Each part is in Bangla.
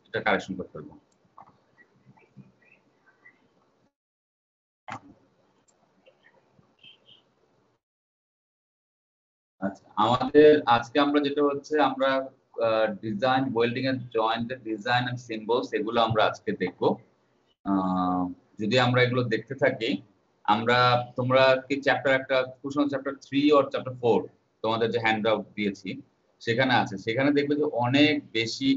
এটা কারেকশন করে ফেলবো। আচ্ছা, আমাদের আজকে আমরা যেটা হচ্ছে আমরা ডিজাইন ওয়েল্ডিং এর জয়েন্টের ডিজাইন এন্ড সিম্বলস এগুলো আমরা আজকে দেখব। যদি আমরা এগুলো দেখতে থাকি, আমরা তোমরা কি চ্যাপ্টার একটা কুশন চ্যাপ্টার 3 আর চ্যাপ্টার 4 তোমাদের যে হ্যান্ড আউট দিয়েছি সেখানে আছে, সেখানে দেখবে যে অনেক বেশি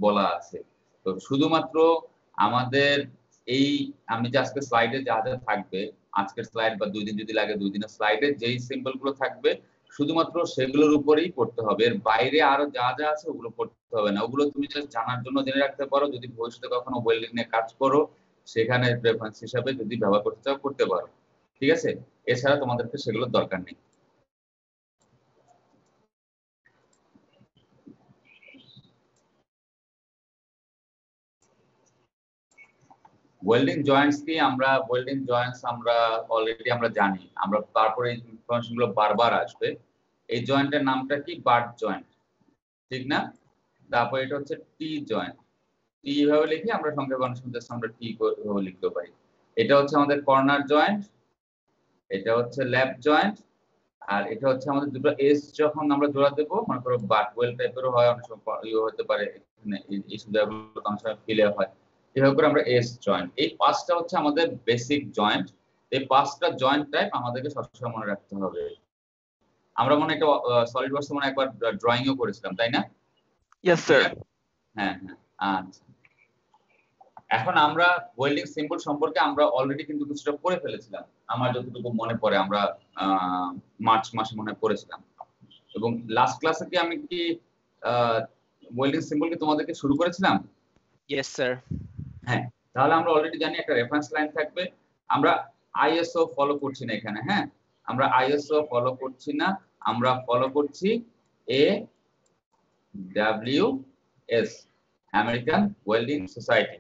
বলা আছে। তো শুধুমাত্র আমাদের এই আমি যে আজকে স্লাইডে যা যা থাকবে, আজকের স্লাইড বা 2 দিন যদি লাগে 2 দিনের স্লাইডে যেই সিম্বল গুলো থাকবে শুধুমাত্র সেগুলোর উপরেই পড়তে হবে। এর বাইরে আরো যা যা আছে ওগুলো পড়তে হবে না। ওগুলো তুমি জাস্ট জানার জন্য জেনে রাখতে পারো, যদি ভবিষ্যতে কখনো ওয়েল্ডিং নিয়ে কাজ করো সেখানে রেফারেন্স হিসাবে যদি ব্যবহার করতে চাও করতে পারো। ঠিক আছে, এছাড়া তোমাদেরকে সেগুলোর দরকার নেই। ওয়েল্ডিং জয়েন্টস কি, আমরা ওয়েল্ডিং জয়েন্টস আমরা অলরেডি আমরা জানি, আমরা তারপরে এই ইনফরমেশন গুলো বারবার আসবে। এই জয়েন্টের নামটা কি? বাট জয়েন্ট, ঠিক না? তারপর এটা হচ্ছে টি জয়েন্ট। টি এভাবে লিখি, আমরা সংখ্যা গণনা জাস্ট আমরা টি করে লিখতে পারি। এটা হচ্ছে আমাদের কর্নার জয়েন্ট, এটা হচ্ছে ল্যাপ জয়েন্ট, আর এটা হচ্ছে আমাদের দুটো এস যখন আমরা জোড়া দেবো, মনে করো বাট ওয়েল টাইপেরও হয়, অনেক সময় ইয়ে হতে পারে, এই সুবিধাগুলো অনেক সময় ফিলে হয়, এভাবে করে আমরা এস জয়েন্ট। এই পাঁচটা হচ্ছে আমাদের বেসিক জয়েন্ট। এই পাঁচটা জয়েন্ট টাইপ আমাদেরকে সবসময় মনে রাখতে হবে। আমরা মনে একটা সলিড ওয়ার্কস মনে একবার ড্রয়িংও করেছিলাম, তাই না? Yes sir. হ্যাঁ হ্যাঁ, আচ্ছা। এখন আমরা ওয়েল্ডিং সিম্বল সম্পর্কে আমরা অলরেডি কিন্তু কিছুটা পড়ে ফেলেছিলাম, আমার যতটুকু মনে পড়ে আমরা মার্চ মাসে মনে পড়েছিলাম। এবং লাস্ট ক্লাসে কি আমি কি ওয়েল্ডিং সিম্বল কি তোমাদেরকে শুরু করেছিলাম? Yes sir. হ্যাঁ, তাহলে আমরা অলরেডি জানি একটা রেফারেন্স লাইন থাকবে। আমরা আইএসও ফলো করছি না এখানে, হ্যাঁ আমরা আইএসও ফলো করছি না, আমরা ফলো করছি AWS, আমেরিকান ওয়েল্ডিং সোসাইটি।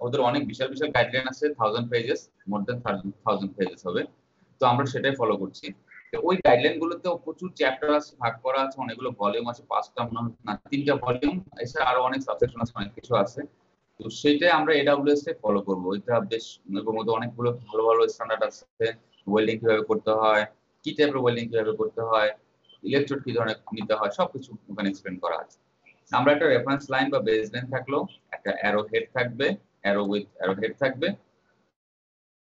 ওদের অনেক বিশাল বিশাল গাইডলাইন আছে, 1000 পেজেস, মোর দ্যান 1000 পেজেস হবে। তো আমরা সেটাই ফলো করছি। ওই গাইডলাইন গুলোতে প্রচুর চ্যাপ্টার আছে, ভাগ করা আছে, অনেকগুলো ভলিউম আছে, 5টা মনে হয় না 3টা ভলিউম, এছাড়া আরো অনেক সাবসেকশন আছে, অনেক কিছু আছে। তো সেটাই আমরা AWS তে ফলো করব। এটা বেশ অনেকগুলো ভালো ভালো স্ট্যান্ডার্ড আছে, ওয়েল্ডিং কিভাবে করতে হয়, কি টাইপের ওয়েল্ডিং কিভাবে করতে হয়, ইলেকট্রোড কি ধরনের নিতে হয়, সবকিছু ওখানে এক্সপ্লেন করা আছে। আমরা একটা রেফারেন্স লাইন বা বেস লাইন থাকলো, একটা অ্যারো হেড থাকবে, অ্যারো উইথ অ্যারো হেড থাকবে।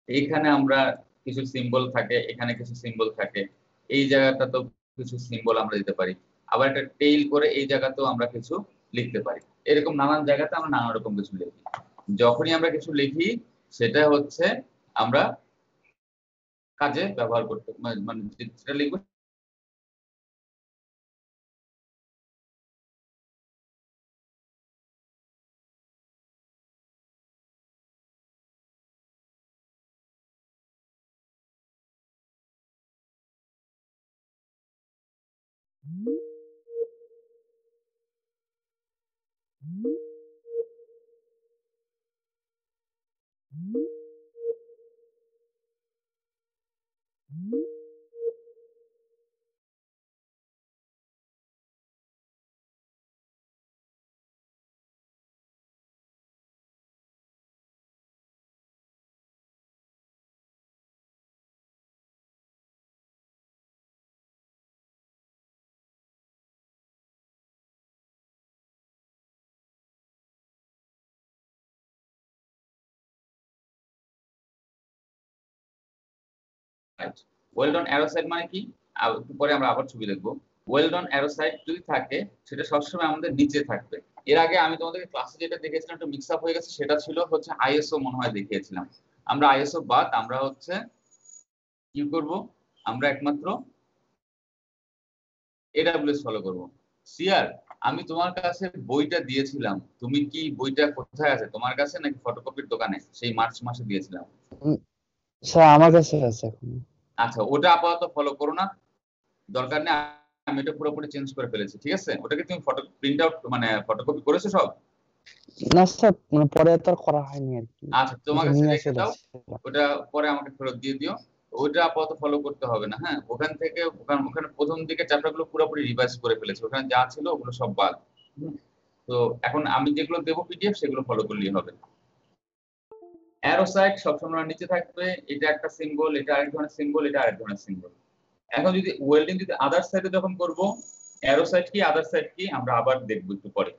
এইখানে আমরা কিছু সিম্বল থাকে, এখানে কিছু সিম্বল থাকে, এই জায়গাটা তো কিছু সিম্বল আমরা দিতে পারি, আবার একটা টেইল করে এই জায়গাতেও আমরা কিছু লিখতে পারি। এরকম নানান জায়গাতে আমরা নানা রকম কিছু লিখি। যখনই আমরা কিছু লিখি সেটা হচ্ছে আমরা কাজে ব্যবহার করতে, মানে যেটা লিখবো ওয়েল্ড অন অ্যারো সাইড মানে কি, একটু পরে আমরা আবার ছবি দেখবো। ওয়েল্ড অন অ্যারো সাইড যদি থাকে সেটা সবসময় আমাদের নিচে থাকবে। এর আগে আমি তোমাদেরকে ক্লাসে যেটা দেখিয়েছিলাম একটু মিক্স আপ হয়ে গেছে, সেটা ছিল হচ্ছে আইএসও মনে হয় দেখিয়েছিলাম। আমরা আইএসও বাদ আমরা হচ্ছে কি করব, আমরা একমাত্র AWS ফলো করব। সিআর, আমি তোমার কাছে বইটা দিয়েছিলাম, তুমি কি বইটা কোথায় আছে, তোমার কাছে নাকি ফটোকপির দোকানে? সেই মার্চ মাসে দিয়েছিলাম। স্যার আমার কাছে আছে এখন। আচ্ছা, ওটা আপাতত ফলো করো না, দরকার নেই, আমি এটা পুরোপুরি চেঞ্জ করে ফেলেছি, ঠিক আছে? ওটাকে তুমি ফটো প্রিন্ট আউট মানে ফটোকপি করেছো সব? না স্যার, মানে পরে তো আর করা হয়নি আর কি। আচ্ছা, তোমার কাছে নিয়ে রেখে দাও, ওটা পরে আমাকে ফেরত দিয়ে দিও। ওইটা আপাতত ফলো করতে হবে না, হ্যাঁ? ওখান থেকে ওখানে প্রথম দিকে চ্যাপ্টারগুলো পুরোপুরি রিভাইজ করে ফেলেছি, ওখানে যা ছিল ওগুলো সব বাদ। তো এখন আমি যেগুলো দেবো পিডিএফ সেগুলো ফলো করলেই হবে। অ্যারো সাইড সবসময় নিচে থাকবে, এটা একটা সিম্বল, এটা আরেক ধরনের সিম্বল, এটা আরেক ধরনের সিম্বল। এখন যদি ওয়েল্ডিং যদি আদার সাইডে যখন করব, অ্যারো সাইড কি আদার সাইড কি আমরা আবার দেখবো একটু পরে,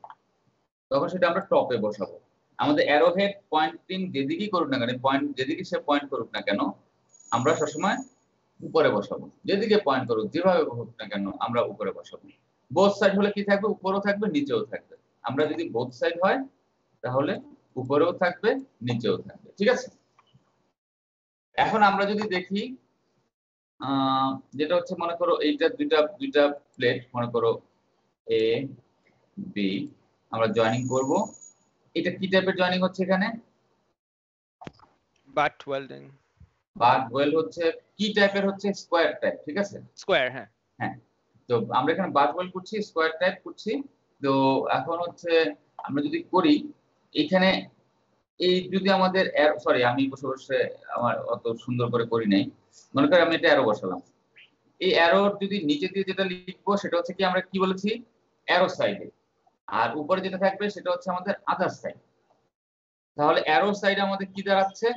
তখন সেটা আমরা টপে বসাবো। আমাদের অ্যারো হেড পয়েন্টিং যেদিকেই করুক না কেন, পয়েন্ট যেদিকে সে পয়েন্ট করুক না কেন, আমরা সবসময় উপরে বসাবো। যেদিকে পয়েন্ট করুক, যেভাবে হোক না কেন, আমরা উপরে বসাবো। বোথ সাইড হলে কি থাকবে, উপরেও থাকবে নিচেও থাকবে। আমরা যদি বোথ সাইড হয় তাহলে উপরেও থাকবে নিচেও থাকবে, ঠিক আছে। এখন আমরা যদি দেখি যেটা হচ্ছে, মনে করো এইটা দুইটা প্লেট, মনে করো এ বি, আমরা জয়েনিং করব। এটা কি টাইপের জয়েনিং হচ্ছে এখানে? But welding. বাট ওয়েল্ড হচ্ছে কি টাইপের হচ্ছে? স্কয়ার টাইপ, ঠিক আছে, স্কয়ার। হ্যাঁ হ্যাঁ। তো আমরা এখানে বাট ওয়েল্ড করছি, স্কয়ার টাইপ করছি। তো এখন হচ্ছে আমরা যদি করি এখানে, এই যদি আমাদের সরি আমি বসে বসে আমার অত সুন্দর করে করি নাই, মনে করি আমি এটা অ্যারো বসালাম। এই অ্যারোর যদি নিচে দিয়ে যেটা লিখবো সেটা হচ্ছে কি, আমরা কি বলেছি, অ্যারো সাইডে, আর উপরে যেটা থাকবে সেটা হচ্ছে আমাদের আদার সাইড। তাহলে অ্যারো সাইডে আমাদের কি দাঁড়াচ্ছে?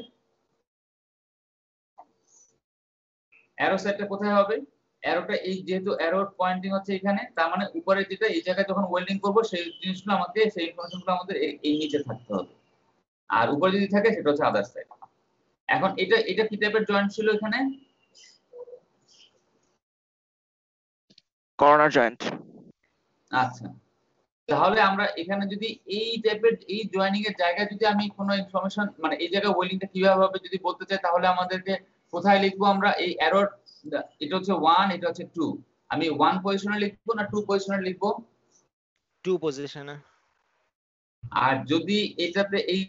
অ্যারো সাইডটা কোথায় হবে? অ্যারোটা এই, যেহেতু অ্যারোর পয়েন্টিং হচ্ছে এখানে, তার মানে উপরে যেটা এই জায়গায় যখন ওয়েল্ডিং করব সেই জিনিসগুলো আমাকে, সেই ইনফরমেশনগুলো আমাদের এই নিচে থাকতে হবে। আর উপরে যদি থাকে সেটা হচ্ছে আদার সাইড। এখন এটা কি টাইপের জয়েন্ট ছিল এখানে? Corner joint. আচ্ছা, তাহলে আমরা এখানে যদি এই টাইপের এই জয়েনিং এর জায়গায় যদি আমি কোনো ইনফরমেশন, মানে এই জায়গায় ওয়েল্ডিংটা কিভাবে হবে যদি বলতে চাই, তাহলে আমাদেরকে কোথায় লিখবো আমরা? এই অ্যারোর, এটা হচ্ছে 1, এটা হচ্ছে 2, আমি 1 পজিশনে লিখবো না 2 পজিশনে লিখবো? 2 পজিশনে। আর যদি এটাতে এই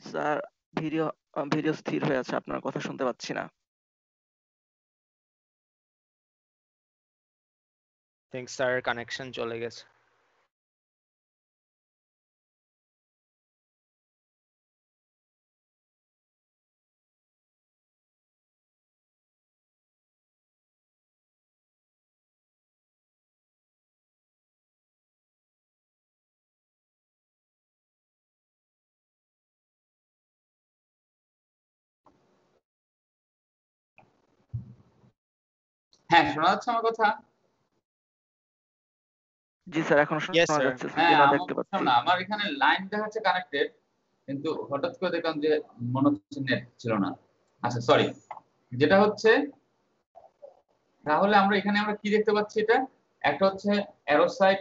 স্যার, ভিডিও ভিডিও স্থির হয়ে আছে, আপনার কথা শুনতে পাচ্ছি না। থিংক স্যার কানেকশন চলে গেছে। হ্যাঁ, শোনা যাচ্ছে আমার কথা? জি স্যার, এখন Yes, শোনা sir. যাচ্ছে, হ্যাঁ, স্ক্রিনও আমার দেখতে বুঝলাম পাচ্ছি। না, আমার এখানে লাইন দেখাচ্ছে কানেক্টেড, কিন্তু হঠাৎ করে দেখলাম যে মনে হচ্ছে নেট ছিল না। আচ্ছা সরি, যেটা হচ্ছে, তাহলে আমরা এখানে আমরা কি দেখতে পাচ্ছি? এটা একটা হচ্ছে অ্যারো সাইড,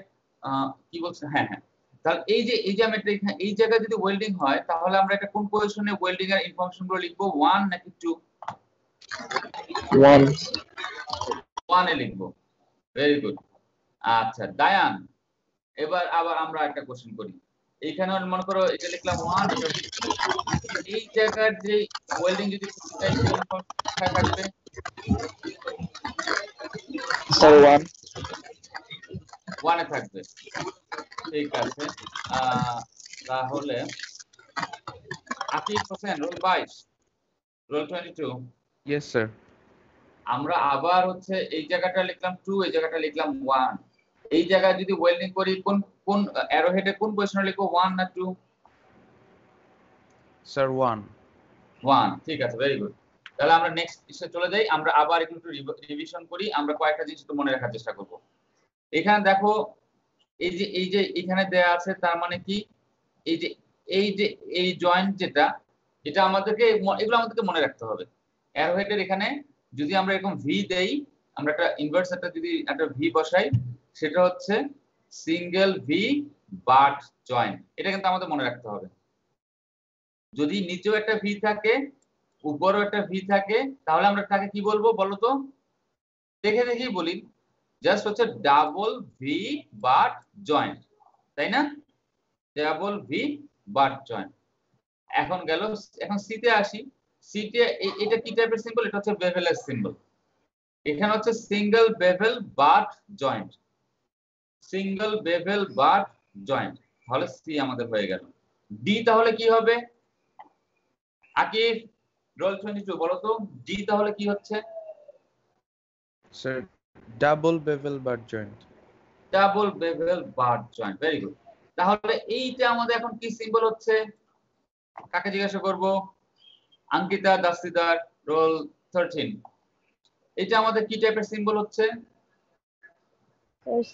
কি বলছে, হ্যাঁ হ্যাঁ। তাহলে এই যে আমি এখানে এই জায়গায় যদি ওয়েল্ডিং হয়, তাহলে আমরা এটা কোন পজিশনে ওয়েল্ডিং এর ইনফরমেশন গুলো লিখবো? 1 নাকি 2? 1 এ লিখবো। Very good. আচ্ছা দায়ান, এবার আবার আমরা একটা কোশ্চেন করি। এইখানে মনে করো এটা লিখলাম 1, এটা এই জায়গার যে ওয়েল্ডিং যদি করতে চাই সেই ইনফরমেশন কোথায় থাকবে? স্যার 1 1 এ থাকবে, ঠিক আছে। তাহলে Akib Hossain, roll 22, roll 22। Yes, sir. আমরা আবার হচ্ছে এই জায়গাটা লিখলাম 2, এই জায়গাটা লিখলাম 1। এই জায়গায় যদি ওয়েল্ডিং করি কোন কোন অ্যারো হেডে কোন পজিশনে লিখবো, 1 না 2? Sir, 1. 1, ঠিক আছে, ভেরি গুড। তাহলে আমরা নেক্সট ইসে চলে যাই, আমরা আবার একটু রিভিশন করি, আমরা কয়েকটা জিনিস একটু মনে রাখার চেষ্টা করব। এখানে দেখো এই যে এখানে দেয়া আছে, তার মানে কি, এই যে এই জয়েন্ট যেটা, এটা আমাদেরকে এগুলো আমাদেরকে মনে রাখতে হবে। অ্যারো হেডের এখানে যদি আমরা এরকম ভি দেই, আমরা একটা ইনভার্স যদি একটা ভি বসাই, সেটা হচ্ছে সিঙ্গেল ভি বাট জয়েন্ট, এটা কিন্তু আমাদের মনে রাখতে হবে। যদি নিচেও একটা ভি থাকে, উপরেও একটা ভি থাকে, তাহলে আমরা তাকে কি বলবো বলো তো? দেখে দেখেই বলি, জাস্ট হচ্ছে ডাবল ভি বাট জয়েন্ট, তাই না? Double V but joint. এখন গেল, এখন সি তে আসি। সি তে এটা কি টাইপের সিম্বল? এটা হচ্ছে বেভেলের সিম্বল। এখানে হচ্ছে single bevel butt joint, single bevel butt joint. তাহলে সি আমাদের হয়ে গেল। ডি তাহলে কি হবে? আকিব রোল 22 বলো তো ডি তাহলে কি হচ্ছে? Sir double bevel butt joint. Double bevel butt joint, very good. তাহলে এইটা আমাদের এখন কি সিম্বল হচ্ছে? কাকে জিজ্ঞাসা করব? অঙ্কিতা দাসিদার রোল 13, এটা আমাদের কি টাইপের সিম্বল হচ্ছে?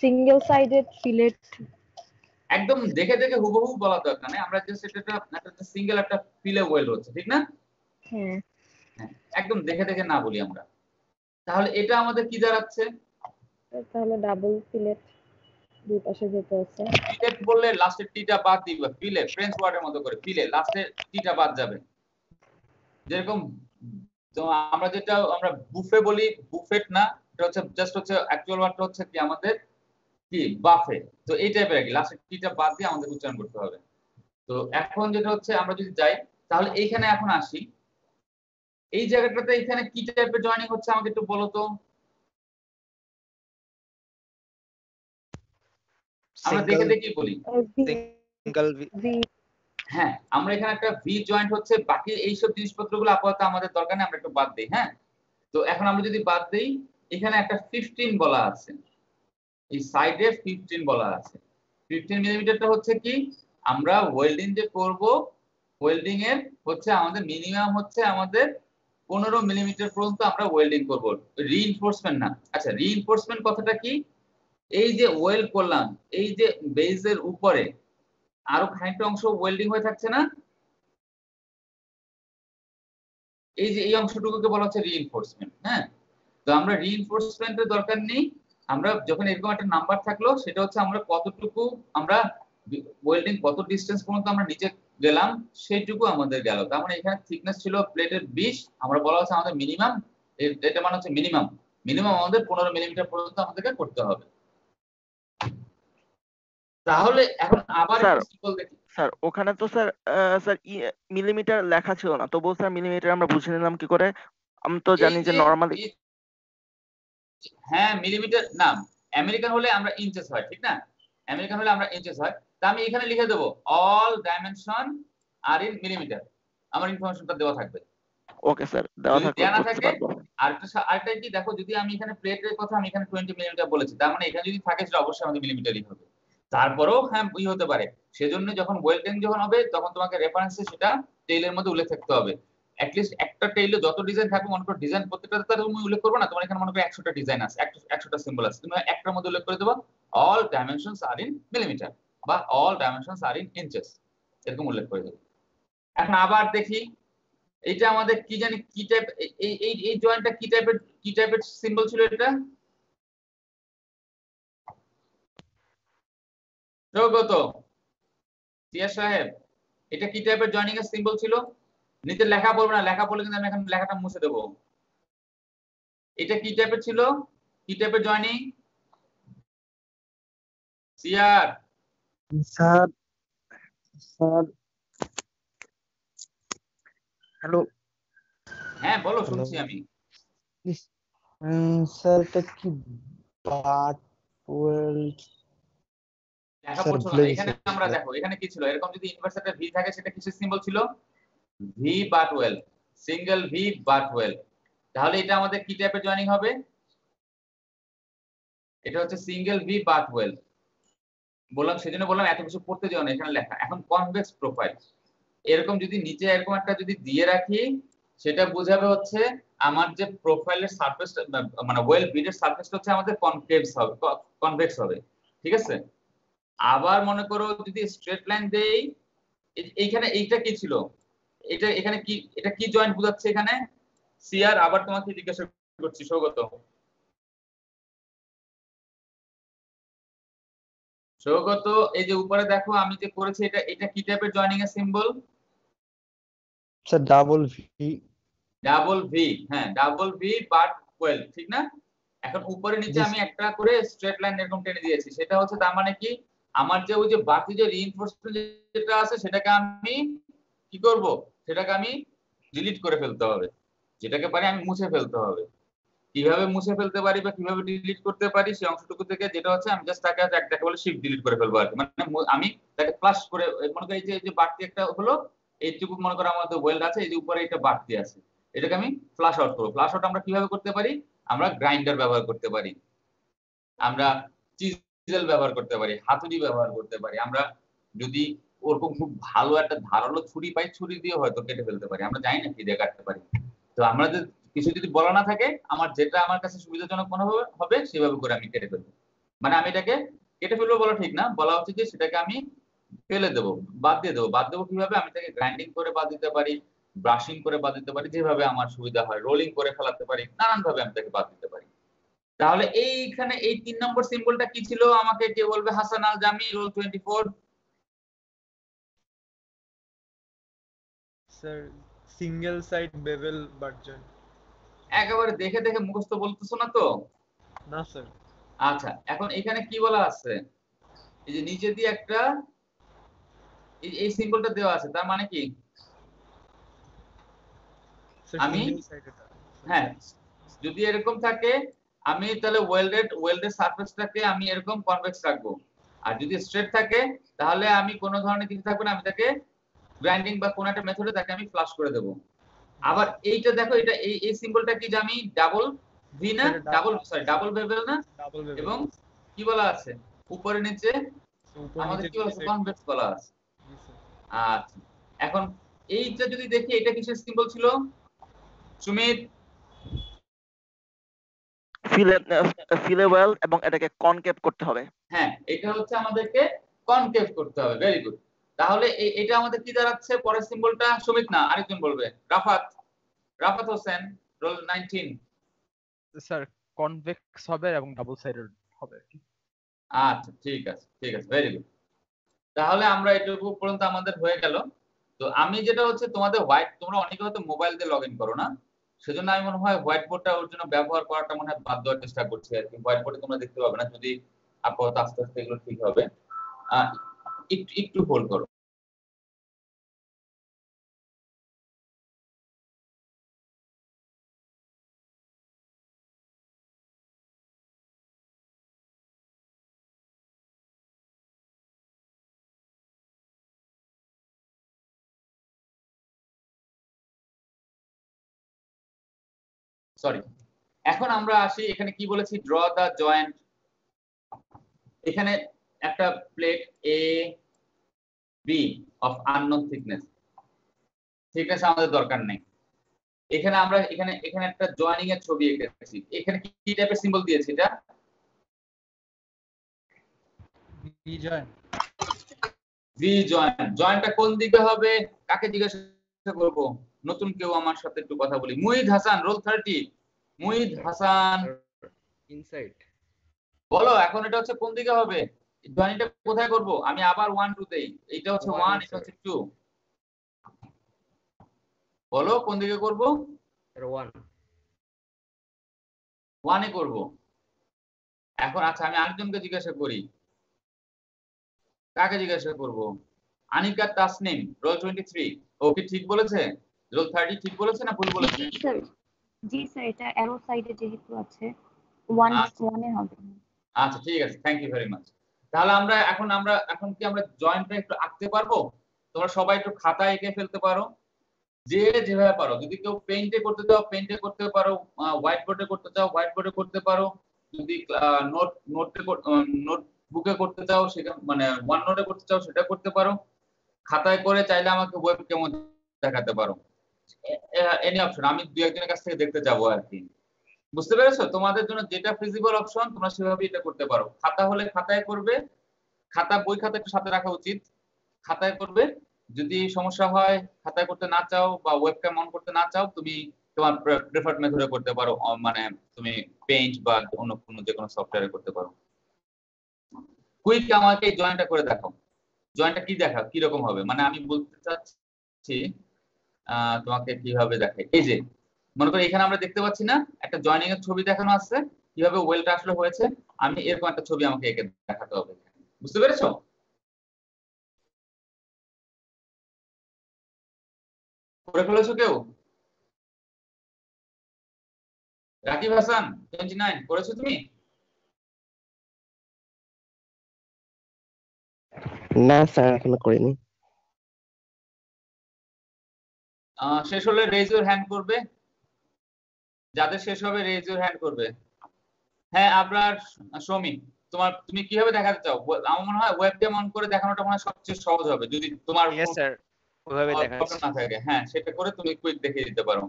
Single sided fillet. একদম দেখে দেখে হুবহু বলা দরকার নেই, আমরা জাস্ট এটা একটা সিঙ্গেল একটা ফিলে ওয়েল হচ্ছে, ঠিক না? হ্যাঁ, হ্যাঁ, একদম দেখে দেখে না বলি আমরা। তাহলে এটা আমাদের কি দাঁড়াচ্ছে? তাহলে ডাবল ফিলেট, দুই পাশে যেতে আছে। ফিলেট বললে লাস্টের টিটা বাদ দিবা, ফিলে ফ্রেঞ্চ ওয়ার্ডের মতো করে ফিলে লাস্টের টিটা বাদ যাবে। যেরকম তো আমরা বুফে বলি, বুফেট না, এটা হচ্ছে জাস্ট হচ্ছে অ্যাকচুয়াল ওয়ার্ডটা হচ্ছে কি আমাদের কি বাফে। তো এই টাইপের আর কি, লাস্টের টিটা বাদ দিয়ে আমাদের উচ্চারণ করতে হবে। তো এখন যেটা হচ্ছে আমরা যদি যাই তাহলে এইখানে এখন আসি, এই জায়গাটাতে এখানে কি টাইপের জয়েনিং হচ্ছে আমাকে একটু বলো তো। আমরা দেখে দেখি বলি। Single V. হ্যাঁ, আমরা এখানে একটা ভি জয়েন্ট হচ্ছে, বাকি এইসব জিনিসপত্রগুলো আপাতত আমাদের দরকার নেই, আমরা একটু বাদ দিই। হ্যাঁ, তো এখন আমরা যদি বাদ দেই, এখানে একটা 15 বলা আছে, এই সাইডে 15 বলা আছে। 15 মিলিমিটারটা হচ্ছে কি, আমরা ওয়েল্ডিং যে করব, ওয়েল্ডিং এর হচ্ছে আমাদের মিনিমাম হচ্ছে আমাদের 15 মিলিমিটার পর্যন্ত আমরা ওয়েল্ডিং করব, রিইনফোর্সমেন্ট না। আচ্ছা, রিইনফোর্সমেন্ট কথাটা কি? এই যে ওয়েল্ড করলাম, এই যে বেজের উপরে আরো খানিকটা অংশ ওয়েল্ডিং হয়ে থাকছে না, এই যে এই অংশটুকুকে বলা হচ্ছে রিইনফোর্সমেন্ট। হ্যাঁ, তো আমরা রিইনফোর্সমেন্টের দরকার নেই, আমরা যখন এরকম একটা নাম্বার থাকলো সেটা হচ্ছে আমরা কতটুকু আমরা ওয়েল্ডিং কত ডিসটেন্স পর্যন্ত আমরা নিচে গেলাম সেইটুকু আমাদের গেল। তার মানে এখানে থিকনেস ছিল প্লেটের 20, আমরা বলা হচ্ছে আমাদের মিনিমাম, এটা মানে হচ্ছে মিনিমাম মিনিমাম আমাদের 15 মিলিমিটার পর্যন্ত আমাদেরকে করতে হবে। তাহলে এখন আবার একটু সিম্বল দেখি। স্যার ওখানে তো স্যার স্যার মিলিমিটার লেখা ছিল না, তবুও স্যার মিলিমিটার আমরা বুঝে নিলাম কি করে? আমি তো জানি যে নরমালি। হ্যাঁ, মিলিমিটার না, আমেরিকান হলে আমরা ইঞ্চেস হয়, ঠিক না? আমেরিকান হলে আমরা ইঞ্চেস হয়। তা আমি এখানে লিখে দেবো অল ডাইমেনশন আর ইন মিলিমিটার, আমার ইনফরমেশনটা দেওয়া থাকবে। ওকে স্যার, দেওয়া থাকবে দেওয়া না বুঝতে থাকে পারবো। আরেকটা কি দেখো, যদি আমি এখানে প্লেটের কথা আমি এখানে 20 মিলিমিটার বলেছি, তার মানে এখানে যদি থাকে সেটা অবশ্যই আমাদের মিলিমিটারই হবে। তারপরেও হ্যাঁ ই হতে পারে, সেজন্য যখন ওয়েল্ডিং যখন হবে তখন তোমাকে রেফারেন্সে সেটা টেইলের মধ্যে উল্লেখ থাকতে হবে। অ্যাটলিস্ট একটা টেইলে যত ডিজাইন থাকবে, মনে করো ডিজাইন প্রত্যেকটাতে তো তুমি উল্লেখ করবে না, তোমার এখানে মনে করো 100টা ডিজাইন আছে, 100টা সিম্বল আছে, তুমি একটার মধ্যে উল্লেখ করে দেবো all dimensions are in millimetre বা all dimensions are in inches, এরকম উল্লেখ করে দেবে। এখন আবার দেখি এইটা আমাদের কি জানি কি টাইপ, এই এই এই জয়েন্টটা কি টাইপের সিম্বল ছিল এটা? স্বাগত সিয়া সাহেব, এটা কি টাইপের জয়েনিং এর সিম্বল ছিল? নিচে লেখা বলবো না, লেখা বলে কিন্তু আমি এখন লেখাটা মুছে দেবো। এটা কি টাইপের ছিল, কি টাইপের জয়েনিং? সিয়ার স্যার স্যার হ্যালো। হ্যাঁ বলো, শুনছি আমি। স্যার এটা কি বাট ওয়েল্ড? লেখা স্যার পড়ছো না, ভুলে এখানে গেছি আমরা স্যার। দেখো এখানে কি ছিল, এরকম যদি ইনভার্স একটা ভি থাকে সেটা কিসের সিম্বল ছিল? V but well, single V but well. তাহলে এটা আমাদের কি টাইপের জয়েনিং হবে? এটা হচ্ছে সিঙ্গেল ভি বাট ওয়েল। বললাম সেজন্য বললাম এত কিছু পড়তে যাও না, এখানে লেখা। এখন কনভেক্স প্রোফাইল, এরকম যদি নিচে এরকম একটা যদি দিয়ে রাখি, সেটা বোঝাবে হচ্ছে আমার যে প্রোফাইলের সারফেস মানে ওয়েল বিডের সারফেসটা হচ্ছে আমাদের কনভেক্স হবে, কনভেক্স হবে, ঠিক আছে? আবার মনে করো যদি স্ট্রেট লাইন দেই, এইখানে এইটা কি ছিল, এটা এখানে কি, এটা কি জয়েন্ট বোঝাচ্ছে এখানে? সিআর আবার তোমাকে জিজ্ঞাসা করছি সৌগত, সৌগত এই যে উপরে দেখো আমি যে করেছি, এটা এটা কি টাইপের জয়েনিং এর symbol? Sir double V. Double V, হ্যাঁ ডাবল ভি বাট ওয়েল, ঠিক না? এখন উপরে নিচে আমি একটা করে স্ট্রেট লাইন এরকম টেনে দিয়েছি, সেটা হচ্ছে তার মানে কি আমার যে ওই যে বাকি যে রিইনফোর্সমেন্ট যেটা আছে সেটাকে আমি কি করব, সেটাকে আমি ডিলিট করে ফেলতে হবে, যেটাকে পারি আমি মুছে ফেলতে হবে। কিভাবে মুছে ফেলতে পারি বা কিভাবে ডিলিট করতে পারি সেই অংশটুকু থেকে যেটা হচ্ছে আমি জাস্ট তাকে একটাকে বলে শিফট ডিলিট করে ফেলবো আর কি, মানে আমি তাকে ফ্লাশ করে মনে করি এই যে বাড়তি একটা হলো, এইটুকু মনে করো আমাদের ওয়েল্ড আছে, এই যে উপরে এটা বাড়তি আছে, এটাকে আমি ফ্লাশ আউট করবো। ফ্লাশ আউট আমরা কিভাবে করতে পারি? আমরা গ্রাইন্ডার ব্যবহার করতে পারি, আমরা চিজেল ব্যবহার করতে পারি, হাতুড়ি ব্যবহার করতে পারি, আমরা যদি ওরকম খুব ভালো একটা ধারালো ছুরি পাই, ছুরি দিয়ে হয়তো কেটে ফেলতে পারি, আমরা জানি না কি দিয়ে কাটতে পারি। তো আমাদের কিছু যদি বলা না থাকে, আমার যেটা আমার কাছে সুবিধাজনক মনে হবে সেভাবে করে আমি কেটে ফেলবো। মানে আমি এটাকে কেটে ফেলবো বলা ঠিক না, বলা হচ্ছে যে সেটাকে আমি ফেলে দেবো, বাদ দিয়ে দেবো। বাদ দেবো কিভাবে? আমি তাকে গ্রাইন্ডিং করে বাদ দিতে পারি, ব্রাশিং করে বাদ দিতে পারি, যেভাবে আমার সুবিধা হয়, রোলিং করে ফেলাতে পারি, নানান ভাবে আমি তাকে বাদ দিতে পারি। তাহলে এইখানে এই 3 নম্বর সিম্বলটা কি ছিল আমাকে কে বলবে? Hasan Al Jami, roll 24। Sir single side bevel butt joint. একেবারে দেখে দেখে মুখস্থ বলতেছো না তো? না স্যার। আচ্ছা, এখন এখানে কি বলা আছে? এই যে নিচে দিয়ে একটা এই সিম্বলটা দেওয়া আছে, তার মানে কি? আমি হ্যাঁ, যদি এরকম থাকে আমি তাহলে ওয়েল্ডেড সারফেসটাকে আমি এরকম কনভেক্স রাখবো, আর যদি স্ট্রেট থাকে তাহলে আমি কোনো ধরনের কিছু থাকবে না, আমি তাকে গ্রাইন্ডিং বা কোন একটা মেথডে তাকে আমি ফ্লাশ করে দেব। আবার এইটা দেখো, এটা এই সিম্বলটা কি? যে আমি ডাবল ভি না, ডাবল বেভেল না, এবং কি বলা আছে উপরে নিচে আমাদের কি বলা আছে? কনভেক্স বলা আছে। আচ্ছা, এখন এইটা যদি দেখি, এটা কিসের সিম্বল ছিল সুমিত? ফিলেওয়েল, এবং এটাকে কনকেভ করতে হবে। হ্যাঁ, এটা হচ্ছে আমাদেরকে কনকেভ করতে হবে। Very good. তাহলে এটা আমাদের কি দাঁড়াচ্ছে? পরের সিম্বলটা সুমিত না, আরেকজন বলবে। Rafat Hossain, roll 19। Sir convex হবে এবং ডাবল সাইডেড হবে। আচ্ছা, ঠিক আছে, ঠিক আছে, ভেরি গুড। তাহলে আমরা এটুকু পর্যন্ত আমাদের হয়ে গেল। তো আমি যেটা হচ্ছে তোমাদের তোমরা অনেকে হয়তো মোবাইল দিয়ে লগ ইন করো না, সেজন্য আমি মনে হয় হোয়াইট বোর্ডটা ওর জন্য ব্যবহার করাটা মনে হয় বাদ দেওয়ার চেষ্টা করছি আর কি। হোয়াইট বোর্ডে তোমরা দেখতে পাবে না, যদি আপাতত আস্তে আস্তে এগুলো ঠিক হবে। একটু একটু হোল্ড করো। সরি, এখন আমরা আসি, এখানে কি বলেছি? Draw the joint. এখানে একটা plate A B of unknown thickness, thickness আমাদের দরকার নেই। এখানে আমরা এখানে এখানে একটা জয়েনিং এর ছবি এঁকেছি। এখানে কি টাইপের সিম্বল দিয়েছি? এটা ভি জয়েন্ট। V joint. জয়েন্টটা কোন দিকে হবে? কাকে জিজ্ঞাসা করব? নতুন কেউ আমার সাথে একটু কথা বলি। মুহিদ হাসান, রোল 30। মুহিদ হাসান, ইনসাইড। বলো এখন এটা হচ্ছে কোন দিকে হবে? জয়েন্টটা কোথায় করব? আমি আবার 1 2 দেই। এটা হচ্ছে 1, এটা হচ্ছে 2। বলো কোন দিকে করব? 1 এ করব। এখন আচ্ছা, আমি আরেকজনকে জিজ্ঞাসা করি। কাকে জিজ্ঞাসা করব? আনিকা তাসনিম, রোল 23। ও কি ঠিক বলেছে? রোল 30 ঠিক বলেছে না ভুল বলেছে? জি স্যার, এটা অ্যারো সাইডে যেহেতু আছে 1 এ হবে। আচ্ছা, ঠিক আছে, থ্যাংক ইউ ভেরি মাচ। তাহলে আমরা এখন কি আমরা জয়েন্টটা একটু আঁকতে পারবো? তোমরা সবাই একটু খাতায় এঁকে ফেলতে পারো, যে যেভাবে পারো। যদি কেউ পেইন্টে করতে চাও পেইন্টে করতে পারো, হোয়াইট বোর্ডে করতে চাও হোয়াইট বোর্ডে করতে পারো, যদি নোটবুকে করতে চাও সেটা, মানে ওয়ান নোটে করতে চাও সেটা করতে পারো। খাতায় করে চাইলে আমাকে ওয়েবক্যামও দেখাতে পারো, এনি অপশন। আমি দুই একজনের কাছ থেকে দেখতে যাবো আর কি। বুঝতে পেরেছো? তোমাদের জন্য যেটা ফিজিবল অপশন তোমরা সেভাবে এটা করতে পারো। খাতা হলে খাতায় করবে, বই খাতা একটু সাথে রাখা উচিত, খাতায় করবে। যদি সমস্যা হয়, খাতায় করতে না চাও বা ওয়েবক্যাম অন করতে না চাও, তুমি তোমার প্রেফার্ড মেথডে করতে পারো, মানে তুমি পেইন্ট বা অন্য কোনো যে কোনো সফটওয়্যারে করতে পারো। কুইক আমাকে এই জয়েন্টটা করে দেখাও। জয়েন্টটা কি রকম হবে? মানে আমি বলতে চাচ্ছি তোমাকে কিভাবে দেখাই। এই যে মনে করো এখানে আমরা দেখতে পাচ্ছি না একটা জয়েনিং এর ছবি দেখানো আছে, কিভাবে ওয়েলটা আসলে হয়েছে। আমি এরকম একটা ছবি আমাকে এঁকে দেখাতে হবে। বুঝতে পেরেছো? করে ফেলেছো কেউ? রাকিব হাসান 29, করেছো তুমি? না স্যার এখনো করিনি। শেষ হলে রেজ ইউর হ্যান্ড করবে, যাদের শেষ হবে রেজ ইউর হ্যান্ড করবে। হ্যাঁ আপনার সৌমি, তুমি কিভাবে দেখাতে চাও? আমার মনে হয় ওয়েবক্যাম অন করে দেখানোটা মনে হয় সবচেয়ে সহজ হবে, যদি তোমার ইয়েস স্যার, ওইভাবে প্রবলেম দেখাচ্ছি। না থাকে। হ্যাঁ সেটা করে তুমি কুইক দেখিয়ে দিতে পারো।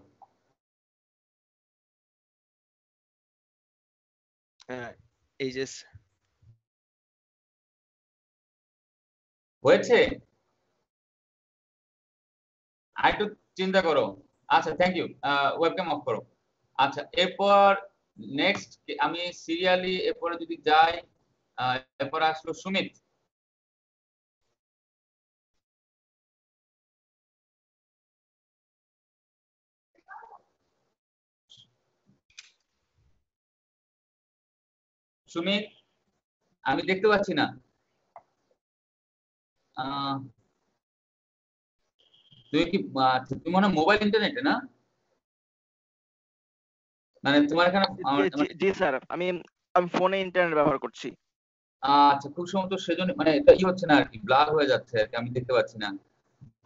হ্যাঁ, এই যে হয়েছে? আরেকটু চিন্তা করো। আচ্ছা থ্যাংক ইউ, ওয়েবক্যাম অফ করো। আচ্ছা এরপর নেক্সট আমি সিরিয়ালি এরপরে যদি যাই, এরপর আসলো সুমিত। সুমিত আমি দেখতে পাচ্ছি না। তুমি কি আচ্ছা, তুমি মনে হয় মোবাইল ইন্টারনেটে না, মানে তোমার এখানে জি স্যার, আমি ফোনে ইন্টারনেট ব্যবহার করছি। আচ্ছা খুব সম্ভবত সেজন্য মানে এটা হচ্ছে না আর কি, ব্লার হয়ে যাচ্ছে আর কি, আমি দেখতে পাচ্ছি না।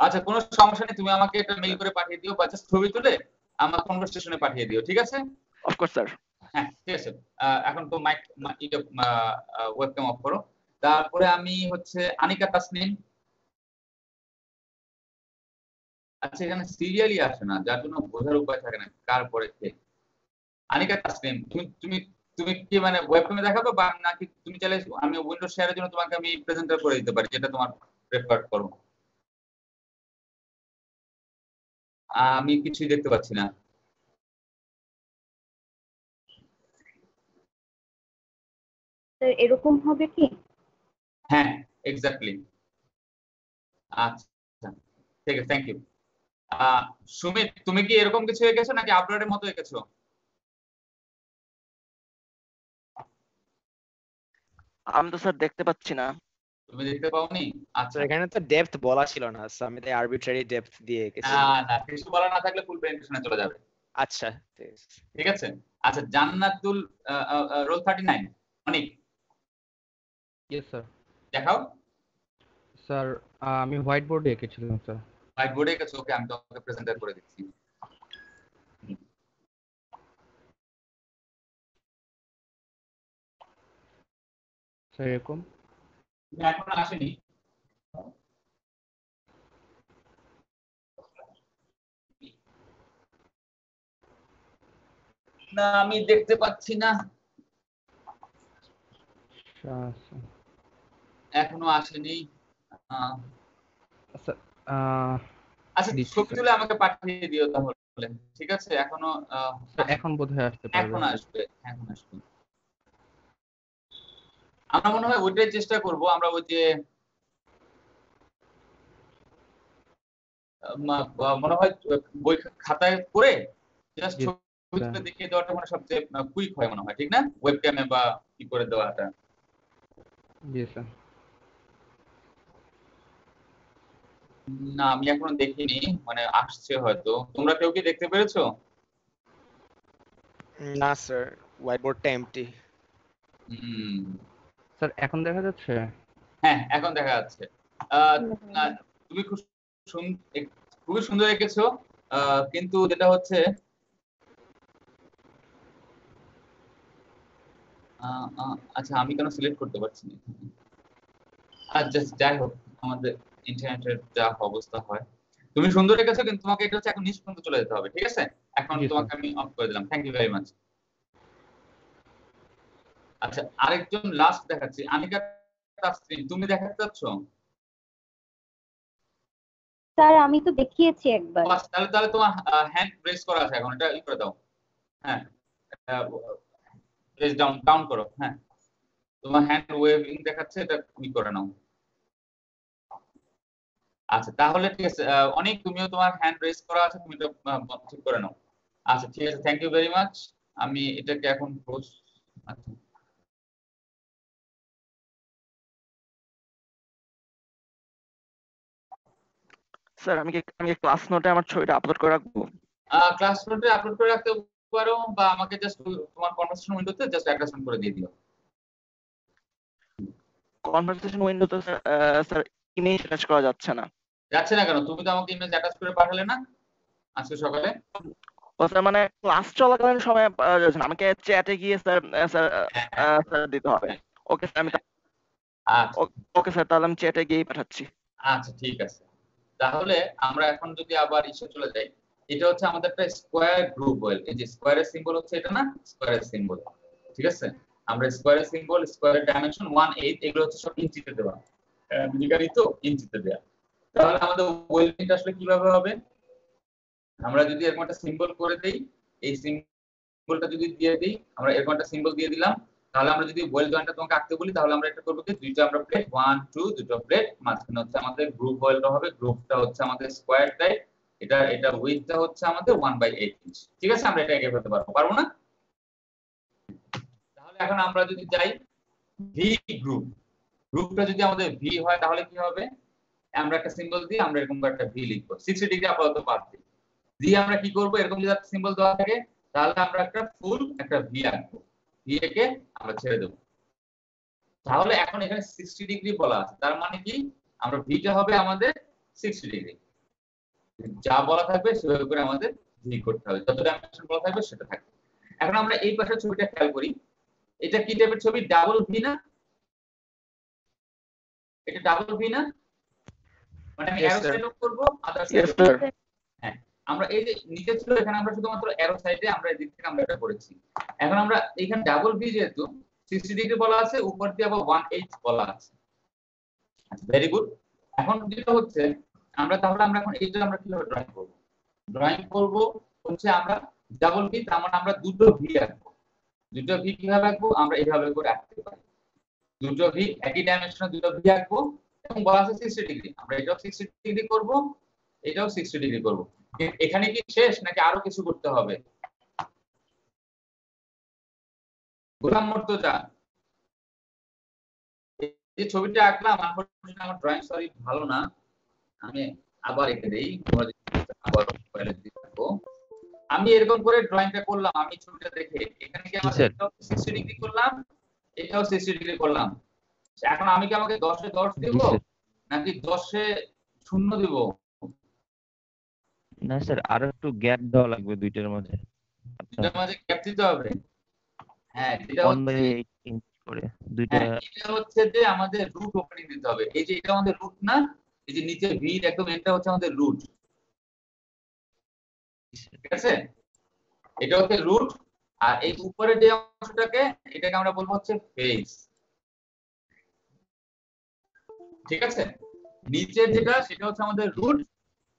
আচ্ছা কোনো সমস্যা নেই, তুমি আমাকে এটা মেইল করে পাঠিয়ে দিও বা জাস্ট ছবি তুলে আমার কনভারসেশনে পাঠিয়ে দিও, ঠিক আছে? Of course sir. হ্যাঁ ঠিক আছে। এখন তো মাইক ওয়েবক্যাম অফ করো। তারপরে আমি হচ্ছে আনিকা তাসনিম। আচ্ছা এখানে সিরিয়ালি আসে না, যার জন্য বোঝার উপায় থাকে না কার পরে কে। আনিকা তাসনিম তুমি তুমি তুমি কি মানে ওয়েবক্যামে দেখাবে বা নাকি তুমি চাইলে আমি উইন্ডোজ শেয়ারের জন্য তোমাকে আমি প্রেজেন্টার করে দিতে পারি, যেটা তোমার প্রেফার করো। আমি কিছুই দেখতে পাচ্ছি না। তো এরকম হবে কি? হ্যাঁ এক্স্যাক্টলি। আচ্ছা ঠিক আছে, থ্যাংক ইউ। সুমিত তুমি কি এরকম কিছু এঁকেছো নাকি আপলোডের মতো এঁকেছো? আমি তো স্যার দেখতে পাচ্ছি না। তুমি দেখতে পাওনি? তো আচ্ছা এখানে তো ডেপথ বলা ছিল না, so আমি তাই আরবিট্রারি ডেপথ দিয়ে এঁকেছি। না না, কিছু বলা না থাকলে ফুল প্রেজেন্টেশনে চলে যাবে। আচ্ছা ঠিক আছে। ঠিক আছে। আচ্ছা জান্নাতুল রোল 39 অনেক ইয়েস স্যার। দেখাও। স্যার আমি হোয়াইট বোর্ডে এঁকেছিলাম স্যার। হোয়াইট বোর্ডে এঁকেছো? ওকে আমি তোমাকে প্রেজেন্টার করে দিচ্ছি। স্যার এরকম। এখন আসেনি। না আমি দেখতে পাচ্ছি না, আচ্ছা এখনো আসেনি। স্যার আচ্ছা দিচ্ছি ছবি স্যার। তুলে আমাকে পাঠিয়ে দিও তাহলে, ঠিক আছে? এখনো স্যার এখন বোধহয় আসতে পারবে। এখন আসবে, এখন আসবে। আমরা মনে হয় ওইটাই চেষ্টা করব, আমরা ওই যে মনে হয় বই খাতায় করে জাস্ট জি ছবি তুলে দেখিয়ে দেওয়াটা মানে সবচেয়ে কুইক হয় মনে হয়, ঠিক না? ওয়েবক্যামে বা কি করে দেওয়াটা। জি স্যার। না আমি এখনো দেখিনি, মানে আসছে হয়তো। তোমরা কেউ কি দেখতে পেরেছো? না স্যার, হোয়াইট বোর্ডটা এমটি। স্যার এখন দেখা যাচ্ছে? হ্যাঁ এখন দেখা যাচ্ছে। তুমি খুবই সুন্দর এঁকেছো, কিন্তু যেটা হচ্ছে আচ্ছা আমি কেন সিলেক্ট করতে পারছি না? আচ্ছা যাই হোক, আমাদের ইন্টারনেটের যা অবস্থা হয়। তুমি সুন্দর রেখেছো, কিন্তু তোমাকে এটা হচ্ছে এখন নিচ পর্যন্ত চলে যেতে হবে, ঠিক আছে? এখন জি তোমাকে স্যার। আমি অফ করে দিলাম, থ্যাংক ইউ ভেরি মাচ। আচ্ছা আরেকজন লাস্ট দেখাচ্ছি, আনিকা তাসনিম, তুমি দেখাতে চাচ্ছ? স্যার আমি তো দেখিয়েছি একবার। তাহলে তাহলে তোমার হ্যান্ড প্রেস করা আছে এখন, এটা ই করে দাও। হ্যাঁ প্রেস ডাউন ডাউন করো। হ্যাঁ তোমার হ্যান্ড ওয়েভিং দেখাচ্ছে, এটা ই করে নাও। আচ্ছা তাহলে ঠিক আছে, অনেক তুমিও তোমার হ্যান্ড রেজ করা আছে, তুমি এটা ঠিক করে নাও। আচ্ছা ঠিক আছে, থ্যাংক ইউ ভেরি মাচ। আমি এটাকে এখন আচ্ছা স্যার আমি কি ক্লাস নোটে আমার ছবিটা আপলোড করে রাখবো? ক্লাস নোটে আপলোড করে রাখতে পারো, বা আমাকে জাস্ট তোমার কনভারসেশন উইন্ডোতে জাস্ট অ্যাটাচমেন্ট করে দিয়ে দিও। কনভারসেশন উইন্ডোতে স্যার ইমেজ অ্যাটাচ করা যাচ্ছে না। যাচ্ছে না কেন? তুমি তো আমাকে ইমেজ অ্যাটাচ করে পাঠালে না? আজকে সকালে? ও স্যার মানে ক্লাস চলাকালীন সময় আমাকে চ্যাটে গিয়ে স্যার স্যার হ্যাঁ, হ্যাঁ, স্যার দিতে হবে। ওকে স্যার আচ্ছা ওকে স্যার তাহলে আমি চ্যাটে গিয়েই পাঠাচ্ছি। আচ্ছা ঠিক আছে। তাহলে আমরা এখন যদি আবার ইসে চলে যাই, এটা হচ্ছে আমাদের একটা স্কোয়ার গ্রুপ ওয়েল। এই যে স্কোয়ারের সিম্বল হচ্ছে এটা না, স্কোয়ারের সিম্বল, ঠিক আছে? আমরা স্কোয়ারের সিম্বল, স্কোয়ারের ডাইমেনশন 1/8, এগুলো হচ্ছে সব ইঞ্চিতে দেওয়া, মিলিগারি তো ইঞ্চিতে দেওয়া। তাহলে আমাদের ওয়েলটা আসলে কিভাবে হবে? আমরা যদি এরকম একটা সিম্বল করে দেই, এই সিম্বলটা যদি দিয়ে দিই, আমরা এরকম একটা সিম্বল দিয়ে দিলাম, তাহলে আমরা যদি ওয়েল জয়েন্টটা তোমাকে আঁকতে বলি, তাহলে আমরা এটা করব কি, দুইটা আমরা প্লেট 1 2 দুটো প্লেট, মাঝখানে হচ্ছে আমাদের গ্রুপ ওয়েলটা হবে, গ্রুপটা হচ্ছে আমাদের স্কয়ার টাইপ, এটা উইডথটা হচ্ছে আমাদের 1/8 ইঞ্চ। ঠিক আছে, আমরা এটা এঁকে ফেলতে পারবো না? তাহলে এখন আমরা যদি যাই ভি গ্রুপ, গ্রুপটা যদি আমাদের ভি হয় তাহলে কি হবে? আমরা একটা সিম্বল দিয়ে আমরা এরকম একটা ভি লিখবো, 60 ডিগ্রি আপাতত বাদ দিই। দিয়ে আমরা কি করব, এরকম যদি একটা সিম্বল দেওয়া থাকে তাহলে আমরা একটা ফুল একটা ভি আঁকবো, ভি এঁকে আমরা ছেড়ে দেবো। তাহলে এখন এখানে 60 ডিগ্রি বলা আছে, তার মানে কি আমরা ভিটা হবে আমাদের 60 ডিগ্রি, যা বলা থাকবে সেভাবে করে আমাদের ভি করতে হবে, যত ডাইমেনশন বলা থাকবে সেটা থাকবে। এখন আমরা এই পাশের ছবিটা খেয়াল করি, এটা কি টাইপের ছবি? ডাবল ভি না? এটা ডাবল ভি না? মানে আমি অ্যারো সাইড অফ করব, আদার সাইড অফ। হ্যাঁ, আমরা এই যে নিচে ছিল এখানে আমরা শুধুমাত্র অ্যারো সাইডে আমরা এই দিক থেকে আমরা এটা করেছি। এখন আমরা এখানে ডাবল ভি যেহেতু 60 ডিগ্রি বলা আছে, উপর দিয়ে আবার 1/8 বলা আছে। Very good. এখন যেটা হচ্ছে আমরা এখন এইটা আমরা কিভাবে ড্রয়িং করব? ড্রয়িং করব হচ্ছে আমরা ডাবল ভি, তার মানে আমরা দুটো ভি আঁকবো। দুটো ভি কিভাবে আঁকবো? আমরা এইভাবে করে আঁকতে পারি। দুটো ভি একই ডাইমেনশনে দুটো ভি আঁকবো এবং বলা আছে 60 ডিগ্রি, আমরা এটাও 60 ডিগ্রি করব, এটাও 60 ডিগ্রি করব। এখানে কি শেষ নাকি আরো কিছু করতে হবে? গোলাম মুর্তজা, এই ছবিটা আঁকলাম, আনফরচুনেটলি আমার ড্রয়িং সরি ভালো না, আমি আবার এঁকে দেই, তোমরা যদি আবার ফাইলে দিতে থাকো। আমি এরকম করে ড্রয়িংটা করলাম, আমি ছবিটা দেখে এখানে কি আমার এটাও 60 ডিগ্রি করলাম, এটাও 60 ডিগ্রি করলাম। এখন আমি কি আমাকে 10 এ 10 দিব নাকি 10 এ 0 দিব? না স্যার, আরো একটু গ্যাপ দেওয়া লাগবে দুইটার মাঝে। দুটার মাঝে গ্যাপ দিতে হবে। হ্যাঁ, এটা হচ্ছে 1/8 ইঞ্চ করে দুইটা। হ্যাঁ, এটা হচ্ছে যে আমাদের রুট ওপেনিং দিতে হবে। এই যে এটা আমাদের রুট না, এই যে নিচে ভি একদম এটা হচ্ছে আমাদের রুট, ঠিক আছে? এটা হচ্ছে রুট, আর এই উপরে যে অংশটাকে এটাকে আমরা বলবো হচ্ছে ফেস, ঠিক আছে? নিচের যেটা সেটা হচ্ছে আমাদের রুট,